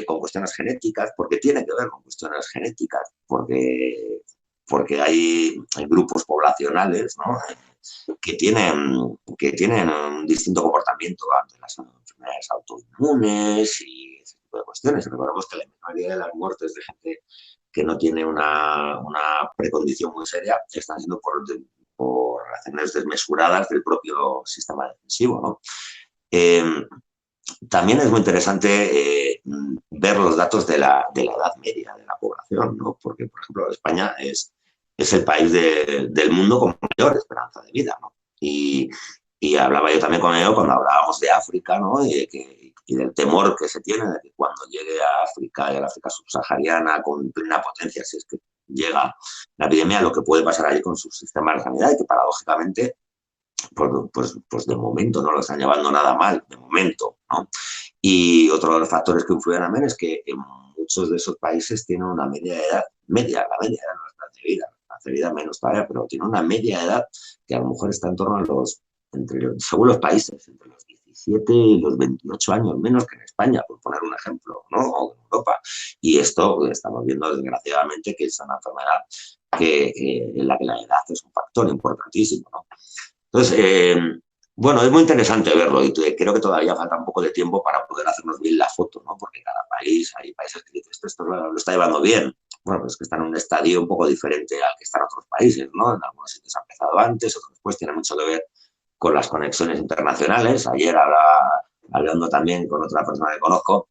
con cuestiones genéticas, porque tiene que ver con cuestiones genéticas, porque hay grupos poblacionales, ¿no? que tienen un distinto comportamiento ante las enfermedades autoinmunes y ese tipo de cuestiones. Recordemos que la mayoría de las muertes de gente que no tiene una precondición muy seria están siendo por razones desmesuradas del propio sistema defensivo, ¿no? También es muy interesante ver los datos de la edad media de la población, ¿no? Porque, por ejemplo, España es el país del mundo con mayor esperanza de vida, ¿no? Y hablaba yo también con ello cuando hablábamos de África, ¿no? Y del temor que se tiene de que cuando llegue a África y a la África subsahariana con plena potencia, si es que llega la epidemia, lo que puede pasar allí con su sistema de sanidad y que paradójicamente pues de momento no lo están llevando nada mal, de momento, ¿no? Y otro de los factores que influyen también es que en muchos de esos países tienen una media de edad, la media de nuestra vida, la vida menos todavía, pero tiene una media de edad que a lo mejor está en torno a según los países, entre los 17 y los 28 años, menos que en España, por poner un ejemplo, ¿no? O en Europa. Y esto estamos viendo desgraciadamente que es una enfermedad en la que la edad es un factor importantísimo, ¿no? Entonces, bueno, es muy interesante verlo y creo que todavía falta un poco de tiempo para poder hacernos bien la foto, ¿no? Porque cada país, hay países que dicen esto lo está llevando bien. Bueno, pues que están en un estadio un poco diferente al que están otros países, ¿no? En algunos sitios ha empezado antes, otros después, tiene mucho que ver con las conexiones internacionales. Ayer hablando también con otra persona que conozco,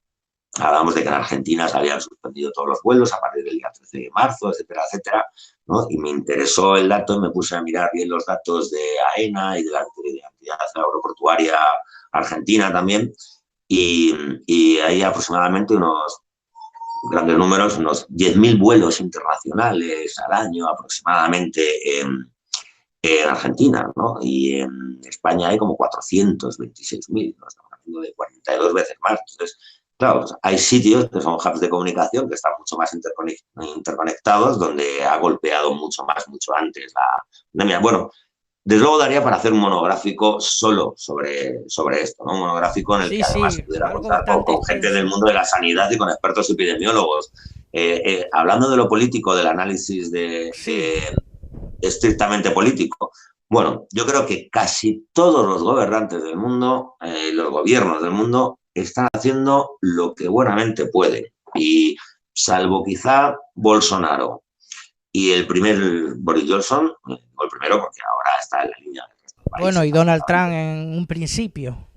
hablábamos de que en Argentina se habían suspendido todos los vuelos a partir del día 13 de marzo, etcétera, etcétera, ¿no? Y me interesó el dato, me puse a mirar bien los datos de AENA y de la entidad aeroportuaria argentina también, y hay aproximadamente unos grandes números, unos 10.000 vuelos internacionales al año aproximadamente en Argentina, ¿no? Y en España hay como 426.000, ¿no? Estamos hablando de 42 veces más. Entonces, claro, pues hay sitios que son hubs de comunicación que están mucho más interconectados, donde ha golpeado mucho antes la pandemia. Bueno, desde luego daría para hacer un monográfico solo sobre esto, ¿no? Un monográfico en el Sí, que además sí, se pudiera algo contar bastante con gente del extenso. mundo de la sanidad y con expertos epidemiólogos. Hablando de lo político, del análisis Sí, estrictamente político, bueno, yo creo que casi todos los gobernantes del mundo, los gobiernos del mundo, están haciendo lo que buenamente pueden. Y salvo quizá Bolsonaro y el primer Boris Johnson, o el primero porque ahora está en la línea del resto del país, bueno, y Donald Trump efectivamente. en un principio.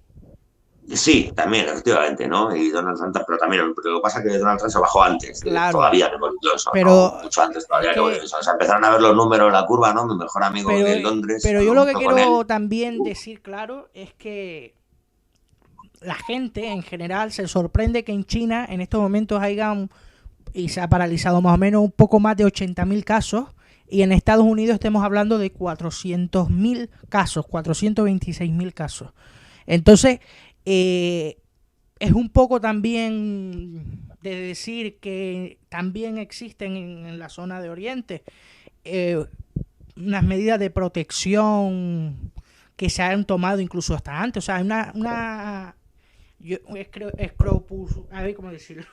Sí, también, efectivamente, ¿no? Y Donald Trump, pero también, pero lo que pasa es que Donald Trump se bajó antes, Claro, todavía que Boris Johnson, ¿no? pero Mucho antes es todavía que Boris que, Johnson. O sea, empezaron a ver los números, la curva, ¿no? Mi mejor amigo pero, de Londres, pero yo cuando lo que habló con él. quiero también decir claro es que la gente en general se sorprende que en China en estos momentos hayan y se ha paralizado más o menos un poco más de 80.000 casos y en Estados Unidos estemos hablando de 400.000 casos, 426.000 casos. Entonces, eh, es un poco también de decir que también existen en la zona de Oriente eh, unas medidas de protección que se han tomado incluso hasta antes. O sea, a ver cómo decirlo,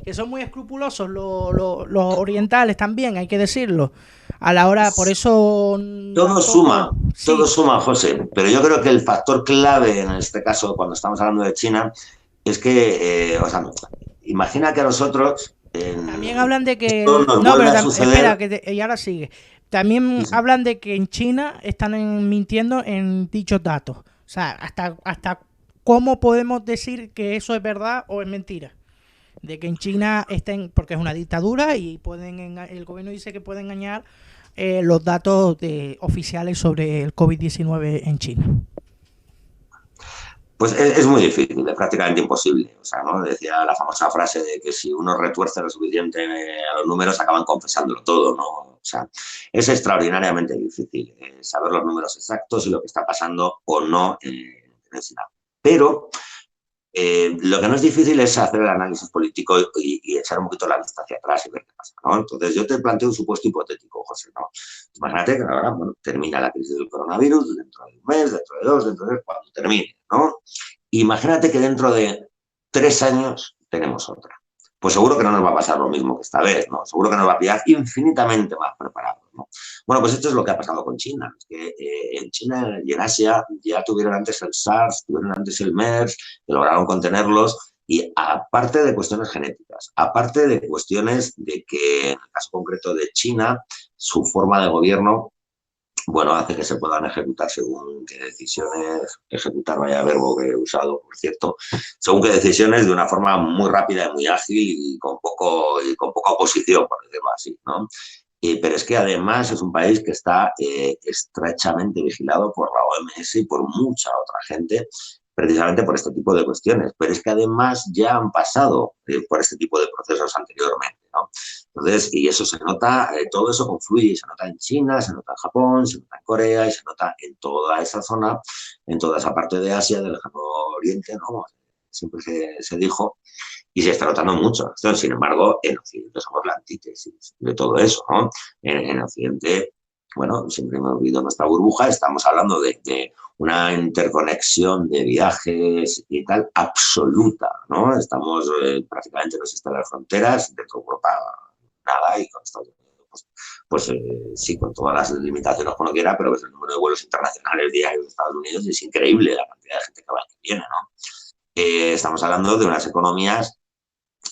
que son muy escrupulosos los orientales también, hay que decirlo. A la hora, por eso tampoco, Todo sí, suma, José, pero yo creo que el factor clave en este caso, cuando estamos hablando de China, es que, o sea, imagina que a nosotros también hablan de que, esto nos no, vuelve pero a espera, suceder. y ahora sigue. También hablan de que en China están mintiendo en dichos datos. O sea, hasta cómo podemos decir que eso es verdad o es mentira. De que en China estén, porque es una dictadura y el gobierno dice que puede engañar los datos oficiales sobre el COVID-19 en China. Pues es muy difícil, es prácticamente imposible. O sea, ¿no? Decía la famosa frase de que si uno retuerce lo suficiente a los números, acaban confesándolo todo, ¿no? O sea, es extraordinariamente difícil saber los números exactos y lo que está pasando o no en China. Pero lo que no es difícil es hacer el análisis político y echar un poquito la vista hacia atrás y ver qué pasa, ¿no? Entonces, yo te planteo un supuesto hipotético, José, ¿no? Imagínate que ahora, bueno, termina la crisis del coronavirus dentro de un mes, dentro de dos, dentro de cuando termine, ¿no? Imagínate que dentro de 3 años tenemos otra. Pues seguro que no nos va a pasar lo mismo que esta vez, ¿no? Seguro que nos va a pillar infinitamente más preparados, ¿no? Bueno, pues esto es lo que ha pasado con China. Es que en China y en Asia ya tuvieron antes el SARS, tuvieron antes el MERS, que lograron contenerlos, y aparte de cuestiones genéticas, aparte de cuestiones de que, en el caso concreto de China, su forma de gobierno bueno, hace que se puedan ejecutar según qué decisiones, ejecutar, vaya verbo que he usado, por cierto, según qué decisiones de una forma muy rápida y muy ágil y con poca oposición, por decirlo así, ¿no? Pero es que además es un país que está estrechamente vigilado por la OMS y por mucha otra gente, precisamente por este tipo de cuestiones. Pero es que además ya han pasado por este tipo de procesos anteriormente, ¿no? Entonces, y eso se nota, todo eso confluye, se nota en China, se nota en Japón, se nota en Corea y se nota en toda esa zona, en toda esa parte de Asia, del lejano oriente, ¿no? Siempre se dijo, y se está notando mucho. Entonces, sin embargo, en Occidente somos la antítesis de todo eso, ¿no? En Occidente, bueno, siempre me olvido nuestra burbuja, estamos hablando de una interconexión de viajes y tal absoluta, ¿no? Estamos prácticamente no existen las fronteras, dentro de Europa nada, y con Estados Unidos, sí, con todas las limitaciones que uno quiera, pero pues el número de vuelos internacionales diarios de Estados Unidos es increíble, la cantidad de gente que va y que viene, ¿no? Estamos hablando de unas economías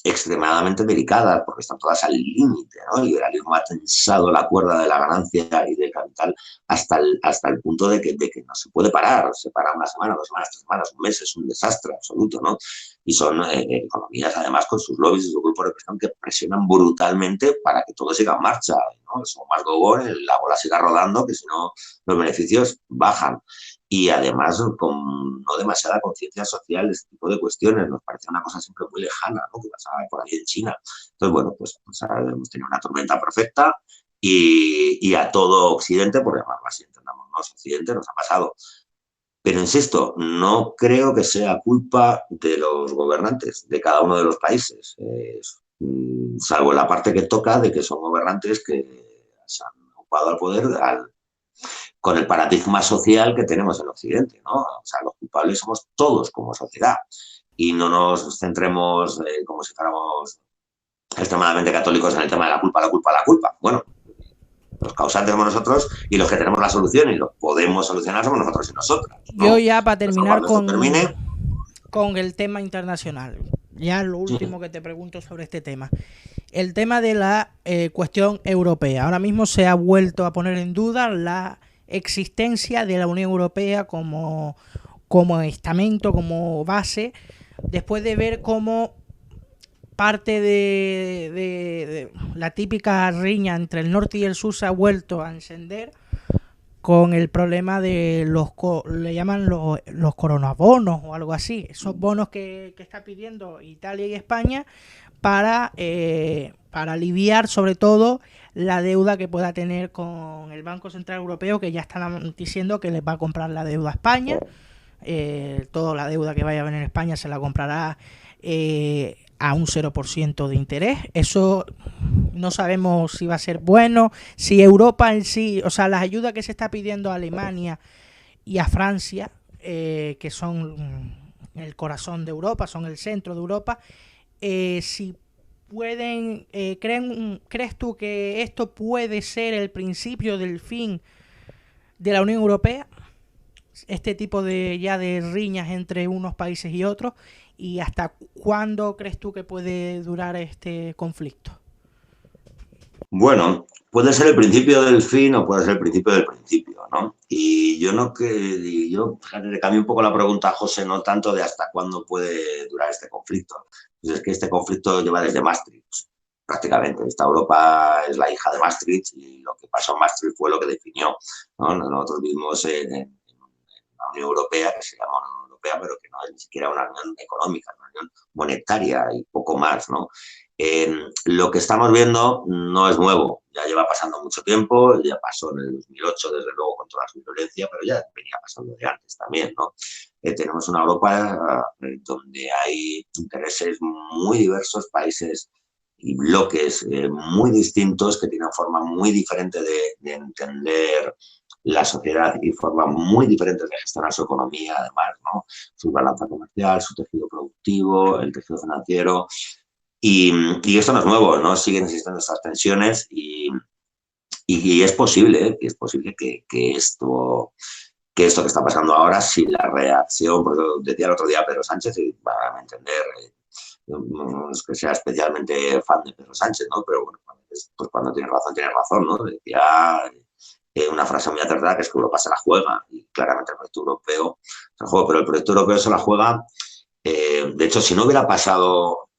extremadamente delicadas, porque están todas al límite, ¿no? El liberalismo ha tensado la cuerda de la ganancia y del capital hasta el punto de que no se puede parar. Se para una semana, 2 semanas, 3 semanas, un mes, es un desastre absoluto, ¿no? Y son economías, además, con sus lobbies y sus grupos de presión que presionan brutalmente para que todo siga en marcha, ¿no? Son más gogón, la bola siga rodando, que si no, los beneficios bajan. Y además con no demasiada conciencia social de este tipo de cuestiones. Nos parece una cosa siempre muy lejana, ¿no? Que pasaba por ahí en China. Entonces, bueno, pues ahora hemos tenido una tormenta perfecta y a todo Occidente, por llamarlo así, entendamos, ¿no? Occidente nos ha pasado. Pero insisto, no creo que sea culpa de los gobernantes de cada uno de los países, salvo la parte que toca de que son gobernantes que se han ocupado al poder con el paradigma social que tenemos en Occidente, ¿no? O sea, los culpables somos todos como sociedad y no nos centremos como si fuéramos extremadamente católicos en el tema de la culpa, la culpa, la culpa. Bueno, los causantes somos nosotros y los que tenemos la solución y lo podemos solucionar somos nosotros y nosotras, ¿no? Yo ya para terminar termine... con el tema internacional, ya lo último que te pregunto sobre este tema. El tema de la cuestión europea. Ahora mismo se ha vuelto a poner en duda la existencia de la Unión Europea como estamento, como base, después de ver cómo parte de la típica riña entre el norte y el sur se ha vuelto a encender con el problema de le llaman los coronabonos o algo así, esos bonos que está pidiendo Italia y España para aliviar sobre todo la deuda que pueda tener con el Banco Central Europeo, que ya están diciendo que les va a comprar la deuda a España. Toda la deuda que vaya a venir en España se la comprará a un 0% de interés. Eso no sabemos si va a ser bueno, si Europa en sí, o sea, las ayudas que se está pidiendo a Alemania y a Francia, que son el corazón de Europa, son el centro de Europa, si pueden, ¿crees tú que esto puede ser el principio del fin de la Unión Europea? Este tipo de riñas entre unos países y otros, ¿y hasta cuándo crees tú que puede durar este conflicto? Bueno, puede ser el principio del fin o puede ser el principio del principio, ¿no? Y yo fíjate, le cambio un poco la pregunta a José, no tanto de hasta cuándo puede durar este conflicto. Pues es que este conflicto lleva desde Maastricht, prácticamente. Esta Europa es la hija de Maastricht y lo que pasó en Maastricht fue lo que definió, ¿no? Nosotros vivimos en la Unión Europea, que se llama Unión Europea, pero que no es ni siquiera una unión económica, una unión monetaria y poco más, ¿no? Lo que estamos viendo no es nuevo, ya lleva pasando mucho tiempo, ya pasó en el 2008, desde luego, con toda su violencia, pero ya venía pasando de antes también, ¿no? Tenemos una Europa donde hay intereses muy diversos, países y bloques muy distintos que tienen forma muy diferente de entender la sociedad y formas muy diferentes de gestionar su economía, además, ¿no? Su balanza comercial, su tejido productivo, el tejido financiero. Y esto no es nuevo, ¿no? Siguen existiendo estas tensiones y es posible que esto que está pasando ahora, si la reacción, porque decía el otro día Pedro Sánchez, y para entender, no es que sea especialmente fan de Pedro Sánchez, ¿no? Pero bueno, pues cuando tiene razón, ¿no? Decía una frase muy acertada, que es que Europa se la juega, y claramente el proyecto europeo se la juega, pero el proyecto europeo se la juega. De hecho, si no hubiera pasado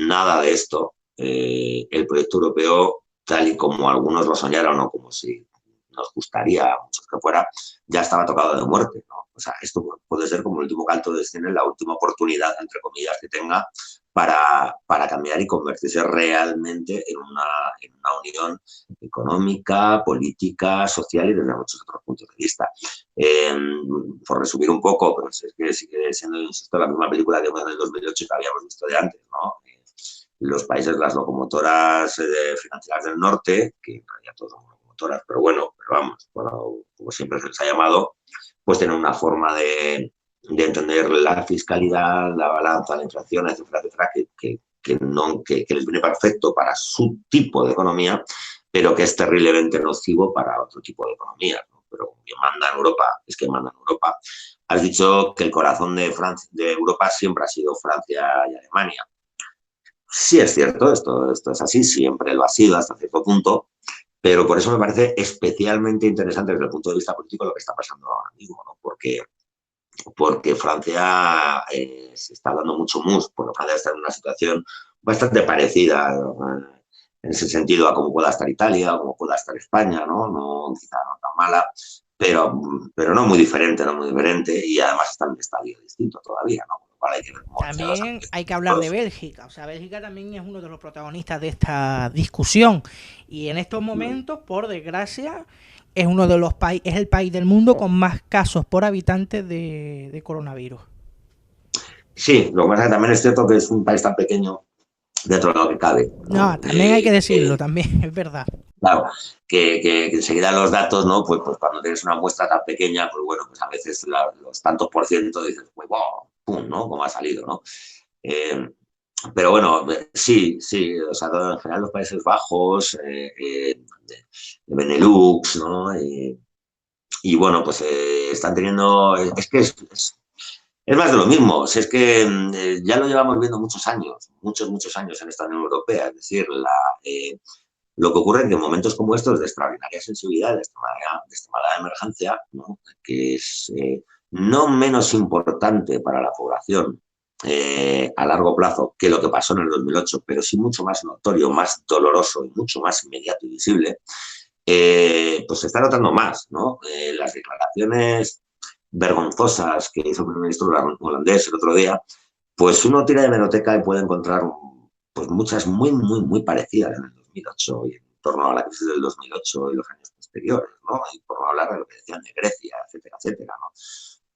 nada de esto, el proyecto europeo, tal y como algunos lo soñaron o como si nos gustaría a muchos que fuera, ya estaba tocado de muerte, ¿no? O sea, esto puede ser como el último canto de cine, la última oportunidad, entre comillas, que tenga para cambiar y convertirse realmente en una unión económica, política, social y desde muchos otros puntos de vista. Por resumir un poco, pero es que sigue siendo, insisto, la misma película de 2008 que habíamos visto de antes, ¿no? Los países, las locomotoras financieras del norte, que en realidad todos son locomotoras, pero bueno, como siempre se les ha llamado, pues tienen una forma de entender la fiscalidad, la balanza, la inflación, etcétera, etcétera, que les viene perfecto para su tipo de economía, pero que es terriblemente nocivo para otro tipo de economía, ¿no? Pero quien manda en Europa es que manda en Europa. Has dicho que el corazón de Europa siempre ha sido Francia y Alemania. Sí es cierto, esto es así, siempre lo ha sido hasta cierto punto, pero por eso me parece especialmente interesante desde el punto de vista político lo que está pasando ahora mismo, ¿no? Porque Francia se está dando mucho mus, porque Francia está en una situación bastante parecida en ese sentido a cómo pueda estar Italia, a cómo pueda estar España, ¿no? Quizá no tan mala, pero no muy diferente, y además está en un estadio distinto todavía, ¿no? Hay que ver también hay que hablar de Bélgica, o sea, Bélgica también es uno de los protagonistas de esta discusión y en estos momentos, por desgracia, es uno de los es el país del mundo con más casos por habitante de coronavirus. Sí, lo que pasa es que también es cierto que es un país tan pequeño dentro de lo que cabe. No, también hay que decirlo, también, es verdad. Claro, que enseguida los datos, ¿no? Pues cuando tienes una muestra tan pequeña, pues bueno, pues a veces los tantos por ciento dices, pues wow, pum, ¿no? ¿Cómo ha salido, no? Eh, pero bueno, sí, sí, o sea, en general los Países Bajos, de Benelux, ¿no? Y bueno, pues están teniendo, es que es más de lo mismo, si es que ya lo llevamos viendo muchos años, muchos años en esta Unión Europea, es decir, lo que ocurre es que en momentos como estos de extraordinaria sensibilidad, de extremada emergencia, ¿no? Que es no menos importante para la población a largo plazo que lo que pasó en el 2008, pero sí mucho más notorio, más doloroso y mucho más inmediato y visible, pues se está notando más, ¿no? Las declaraciones vergonzosas que hizo el primer ministro holandés el otro día, pues uno tira de hemeroteca y puede encontrar pues muchas muy parecidas en el 2008 y en torno a la crisis del 2008 y los años posteriores, ¿no? Y por no hablar de lo que decían de Grecia, etcétera, etcétera, ¿no?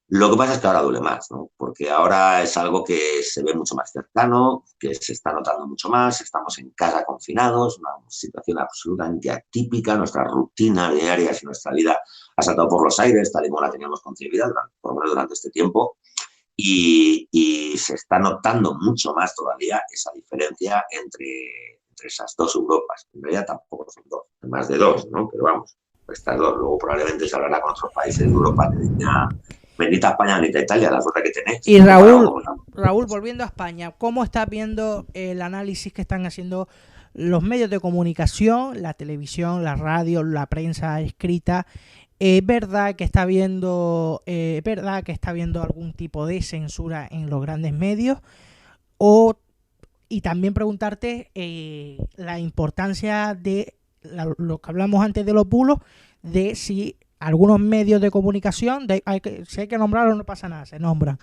Lo que pasa es que ahora duele más, ¿no? Porque ahora es algo que se ve mucho más cercano, que se está notando mucho más, estamos en casa confinados, una situación absolutamente atípica, nuestra rutina diaria y nuestra vida ha saltado por los aires, tal y como la teníamos concebida, por lo menos durante este tiempo, y se está notando mucho más todavía esa diferencia entre esas dos Europas. En realidad tampoco son dos, más de dos, ¿no? Pero vamos, estas dos. Luego probablemente se hablará con otros países de Europa que digan, bendita España, bendita Italia, la suerte que tenéis. Y Raúl, volviendo a España, ¿cómo estás viendo el análisis que están haciendo los medios de comunicación, la televisión, la radio, la prensa escrita? ¿Es verdad que está habiendo algún tipo de censura en los grandes medios? Y también preguntarte la importancia de lo que hablamos antes de los bulos, de si algunos medios de comunicación, si hay que nombrarlos no pasa nada, se nombran,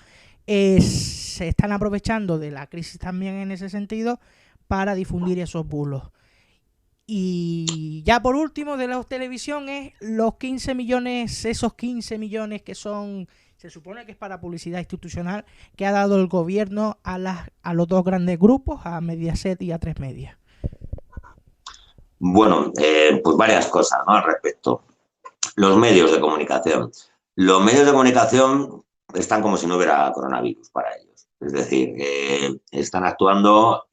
se están aprovechando de la crisis también en ese sentido para difundir esos bulos. Y ya por último de la televisión es los 15 millones, esos 15 millones que son, se supone que es para publicidad institucional, que ha dado el gobierno a los dos grandes grupos, a Mediaset y a Tres Media. Bueno, pues varias cosas, ¿no? Al respecto. Los medios de comunicación. Los medios de comunicación están como si no hubiera coronavirus para ellos. Es decir, están actuando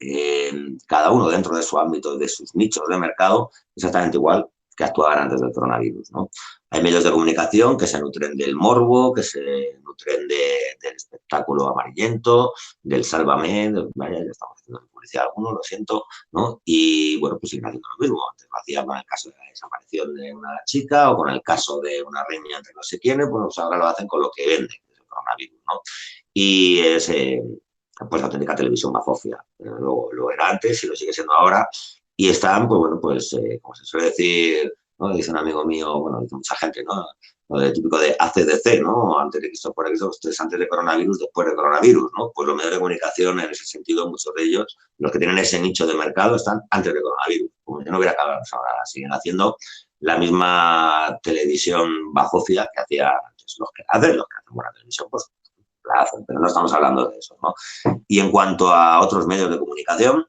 cada uno dentro de su ámbito, de sus nichos de mercado, exactamente igual que actuaban antes del coronavirus, ¿no? Hay medios de comunicación que se nutren del morbo, que se nutren del espectáculo amarillento, del sálvame, vaya, ya estamos haciendo publicidad alguno, lo siento, ¿no? Y bueno, pues siguen haciendo lo mismo. Antes lo hacían con el caso de la desaparición de una chica o con el caso de una riña entre no sé quiénes, pues ahora lo hacen con lo que venden, que es el coronavirus, ¿no? Y es pues auténtica televisión bazofia. Lo era antes y lo sigue siendo ahora. Y están, pues bueno, pues como se suele decir, ¿no? Dice un amigo mío, bueno, dice mucha gente, ¿no? Lo de típico de ACDC, ¿no? Antes de Cristo por Cristo, antes de coronavirus, después de coronavirus, ¿no? Pues los medios de comunicación, en ese sentido, muchos de ellos, los que tienen ese nicho de mercado, están antes de coronavirus. Como si no hubiera acabado, ahora siguen haciendo la misma televisión bazofia que hacía antes. Los que hacen buena televisión, pues la hacen, pero no estamos hablando de eso, ¿no? Y en cuanto a otros medios de comunicación,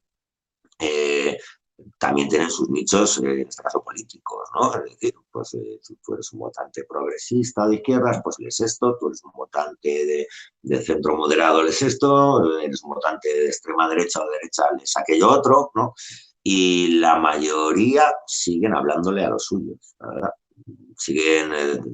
también tienen sus nichos, en este caso políticos, ¿no? Es decir, pues tú eres un votante progresista de izquierdas, pues lees esto, tú eres un votante de centro moderado, lees esto, eres un votante de extrema derecha o derecha, lees aquello otro, ¿no? Y la mayoría siguen hablándole a los suyos, la verdad.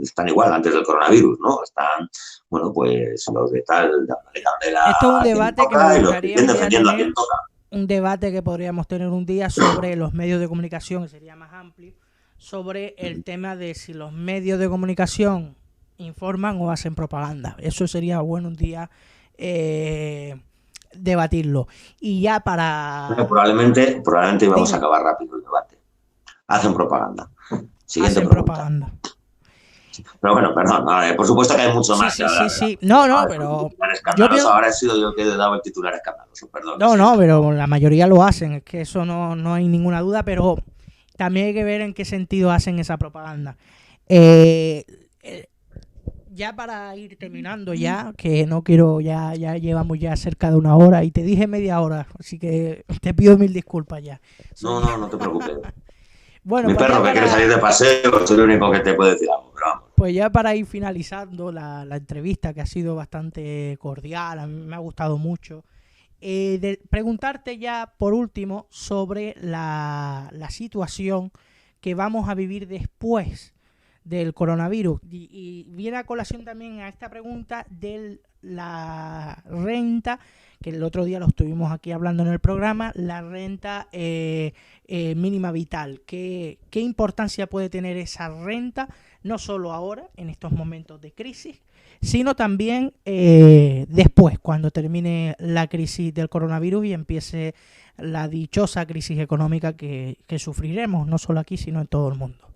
Están igual antes del coronavirus, ¿no? Están, bueno, pues los de tal, dándole candela. Esto es un debate que me gustaría defendiendo a quien toca. Un debate que podríamos tener un día sobre los medios de comunicación, que sería más amplio, sobre el tema de si los medios de comunicación informan o hacen propaganda. Eso sería bueno un día debatirlo. Y ya para... Pero probablemente vamos a acabar rápido el debate. Hacen propaganda. Siguiente hacen pregunta. Propaganda. Pero bueno, perdón, por supuesto que hay mucho más. Sí. No, pero... Ahora he sido yo que he dado el titular escandaloso, perdón. No, pero la mayoría lo hacen, es que eso no hay ninguna duda, pero también hay que ver en qué sentido hacen esa propaganda. Ya para ir terminando ya, que no quiero, ya llevamos ya cerca de una hora y te dije media hora, así que te pido mil disculpas ya. No te preocupes. Bueno, Mi pues ya perro que quiere salir de paseo, soy el único que te puede decir algo, pero vamos. pues ya para ir finalizando la entrevista, que ha sido bastante cordial, a mí me ha gustado mucho, preguntarte ya por último sobre la situación que vamos a vivir después del coronavirus. Y viene a colación también a esta pregunta de la renta, que el otro día lo estuvimos aquí hablando en el programa, la renta mínima vital. ¿Qué importancia puede tener esa renta, no solo ahora, en estos momentos de crisis, sino también después, cuando termine la crisis del coronavirus y empiece la dichosa crisis económica que sufriremos, no solo aquí, sino en todo el mundo?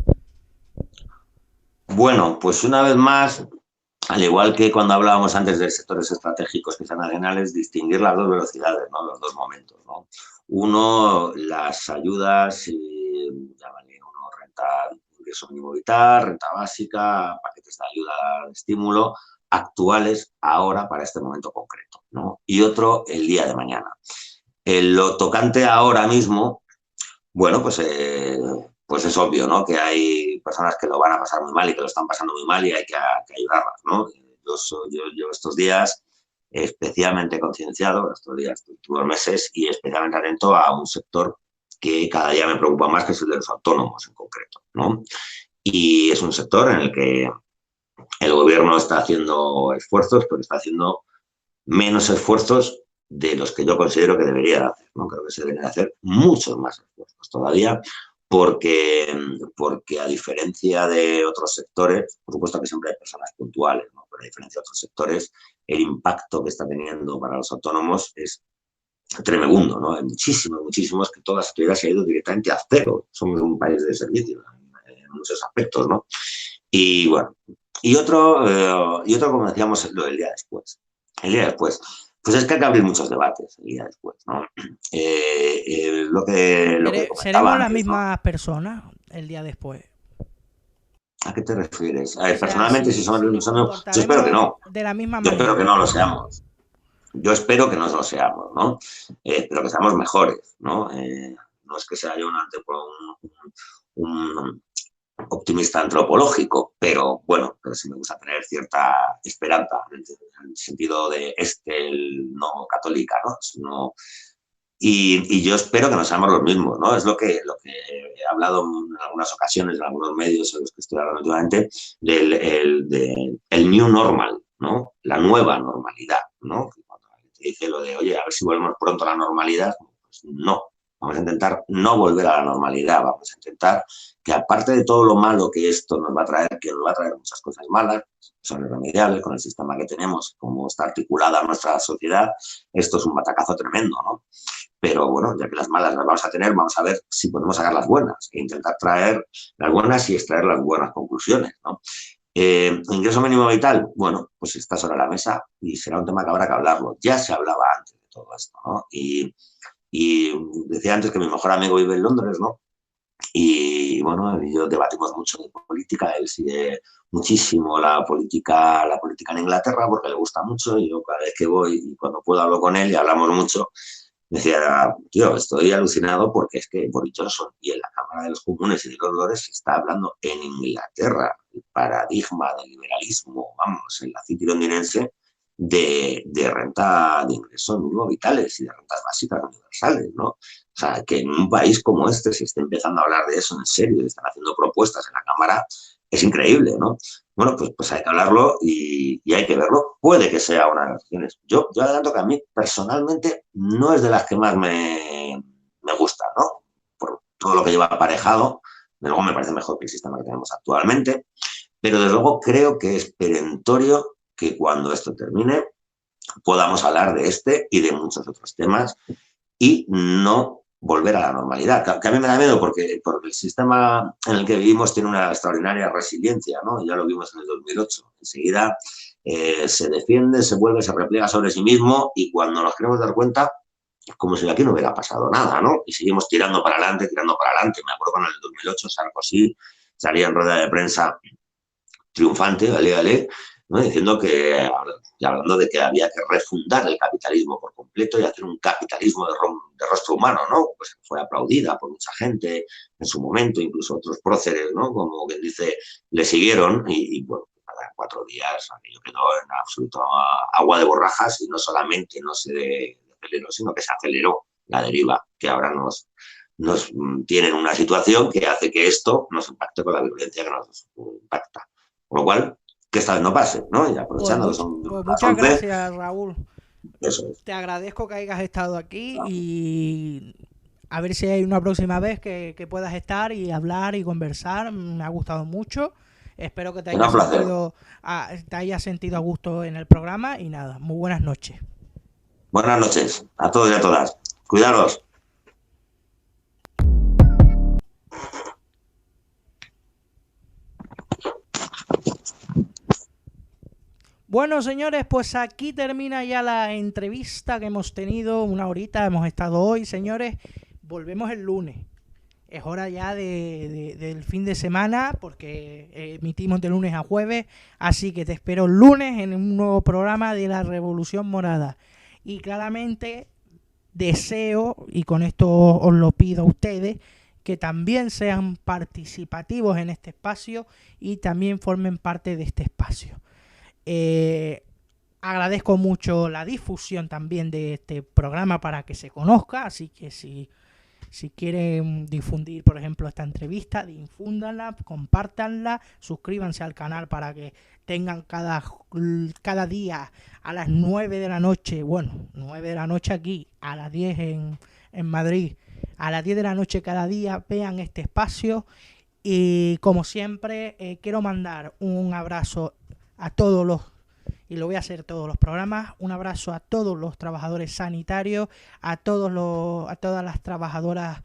Bueno, pues una vez más, al igual que cuando hablábamos antes de sectores estratégicos que sean nacionales, distinguir las dos velocidades, ¿no? Los dos momentos, ¿no? Uno, las ayudas, llámale uno renta, ingreso mínimo vital, renta básica, paquetes de ayuda, de estímulo, actuales ahora para este momento concreto, ¿no? Y otro, el día de mañana. Lo tocante ahora mismo, bueno, pues es obvio, ¿no? Que hay personas que lo van a pasar muy mal y que lo están pasando muy mal y hay que ayudarlas, ¿no? Yo estos días especialmente concienciado, estos días, estos últimos meses, y especialmente atento a un sector que cada día me preocupa más, que es el de los autónomos en concreto, ¿no? Y es un sector en el que el gobierno está haciendo esfuerzos, pero está haciendo menos esfuerzos de los que yo considero que debería de hacer, ¿no? Creo que se deberían hacer muchos más esfuerzos todavía, porque a diferencia de otros sectores, por supuesto que siempre hay personas puntuales, ¿no? Pero a diferencia de otros sectores, el impacto que está teniendo para los autónomos es tremendo, ¿no? Hay muchísimos que toda la actividad se ha ido directamente a cero. Somos un país de servicio en muchos aspectos, ¿no? Y bueno, como decíamos, lo del día después. El día después. Pues es que hay que abrir muchos debates el día después, ¿no? Lo que comentaba ¿Seremos las antes, ¿no? mismas personas el día después? ¿A qué te refieres? A O ver, sea, personalmente, si somos los si nos mismos, yo espero que comportaremos no. de la misma Yo espero que manera. no lo seamos. Yo espero que no lo seamos, ¿no? Pero que seamos mejores, ¿no? No es que sea yo un optimista antropológico, pero bueno, pero sí me gusta tener cierta esperanza en el sentido de no católica, ¿no? Y yo espero que no seamos los mismos, ¿no? Es lo que he hablado en algunas ocasiones, en algunos medios en los que estoy hablando últimamente, del new normal, ¿no? La nueva normalidad, ¿no? Cuando alguien te dice lo de, oye, a ver si volvemos pronto a la normalidad, pues no. Vamos a intentar no volver a la normalidad, vamos a intentar que aparte de todo lo malo que esto nos va a traer, que nos va a traer muchas cosas malas, son irremediables con el sistema que tenemos, cómo está articulada nuestra sociedad, esto es un batacazo tremendo, ¿no? Pero bueno, ya que las malas las vamos a tener, vamos a ver si podemos sacar las buenas e intentar traer las buenas y extraer las buenas conclusiones, ¿no? Ingreso mínimo vital, bueno, pues está sobre la mesa y será un tema que habrá que hablarlo. Ya se hablaba antes de todo esto, ¿no? Y decía antes que mi mejor amigo vive en Londres, ¿no? Y bueno, yo debatimos mucho de política, él sigue muchísimo la política en Inglaterra porque le gusta mucho y yo cada vez que voy y cuando puedo hablo con él y hablamos mucho, me decía, tío, estoy alucinado porque es que Boris Johnson y en la Cámara de los Comunes y de los Lores se está hablando en Inglaterra, el paradigma del liberalismo, vamos, en la City londinense, de renta de ingresos mínimo vitales y de rentas básicas universales, ¿no? O sea, que en un país como este se esté empezando a hablar de eso en serio y están haciendo propuestas en la Cámara, es increíble, ¿no? Bueno, pues hay que hablarlo y hay que verlo. Puede que sea una de las opciones. Yo adelanto que a mí personalmente no es de las que más me gusta, ¿no? Por todo lo que lleva aparejado. De luego me parece mejor que el sistema que tenemos actualmente. Pero desde luego creo que es perentorio que cuando esto termine podamos hablar de este y de muchos otros temas y no volver a la normalidad. Que a mí me da miedo porque el sistema en el que vivimos tiene una extraordinaria resiliencia, ¿no? Ya lo vimos en el 2008. Enseguida se defiende, se vuelve, se repliega sobre sí mismo y cuando nos queremos dar cuenta, como si aquí no hubiera pasado nada, ¿no? Y seguimos tirando para adelante, tirando para adelante. Me acuerdo cuando en el 2008 Sarkozy salía en rueda de prensa triunfante, vale, ¿no? Diciendo que, y hablando de que había que refundar el capitalismo por completo y hacer un capitalismo de rostro humano, ¿no? Pues fue aplaudida por mucha gente en su momento, incluso otros próceres, ¿no? Como quien dice, le siguieron y bueno, cada 4 días aquello quedó en absoluto agua de borrajas y no solamente no se aceleró, sino que se aceleró la deriva que ahora nos tienen una situación que hace que esto nos impacte con la violencia que nos impacta. Con lo cual, que esta vez no pase, ¿no? Y aprovechando que son Pues las muchas 11, gracias, Raúl. eso es. Te agradezco que hayas estado aquí y a ver si hay una próxima vez que puedas estar y hablar y conversar. Me ha gustado mucho. Espero que Un placer. te hayas sentido a gusto en el programa y nada, muy buenas noches. Buenas noches a todos y a todas. Cuidaros. Bueno, señores, pues aquí termina ya la entrevista que hemos tenido. 1 horita hemos estado hoy, señores. Volvemos el lunes. Es hora ya del fin de semana porque emitimos de lunes a jueves. Así que te espero el lunes en un nuevo programa de La Revolución Morada. Y claramente deseo, y con esto os lo pido a ustedes, que también sean participativos en este espacio y también formen parte de este espacio. Agradezco mucho la difusión también de este programa para que se conozca, así que si quieren difundir, por ejemplo, esta entrevista, difúndanla, compártanla, suscríbanse al canal para que tengan cada día a las 9 de la noche, bueno, 9 de la noche aquí, a las 10 en Madrid, a las 10 de la noche cada día, vean este espacio. Y como siempre, quiero mandar un abrazo a todos y lo voy a hacer todos los programas, un abrazo a todos los trabajadores sanitarios, a todas las trabajadoras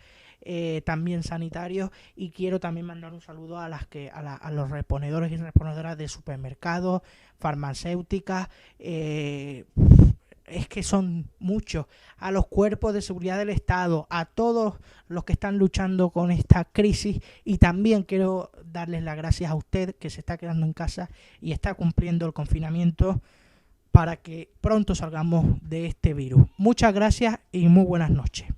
también sanitarios, y quiero también mandar un saludo a los reponedores y reponedoras de supermercados, farmacéuticas, es que son muchos, a los cuerpos de seguridad del Estado, a todos los que están luchando con esta crisis, y también quiero darles las gracias a usted que se está quedando en casa y está cumpliendo el confinamiento para que pronto salgamos de este virus. Muchas gracias y muy buenas noches.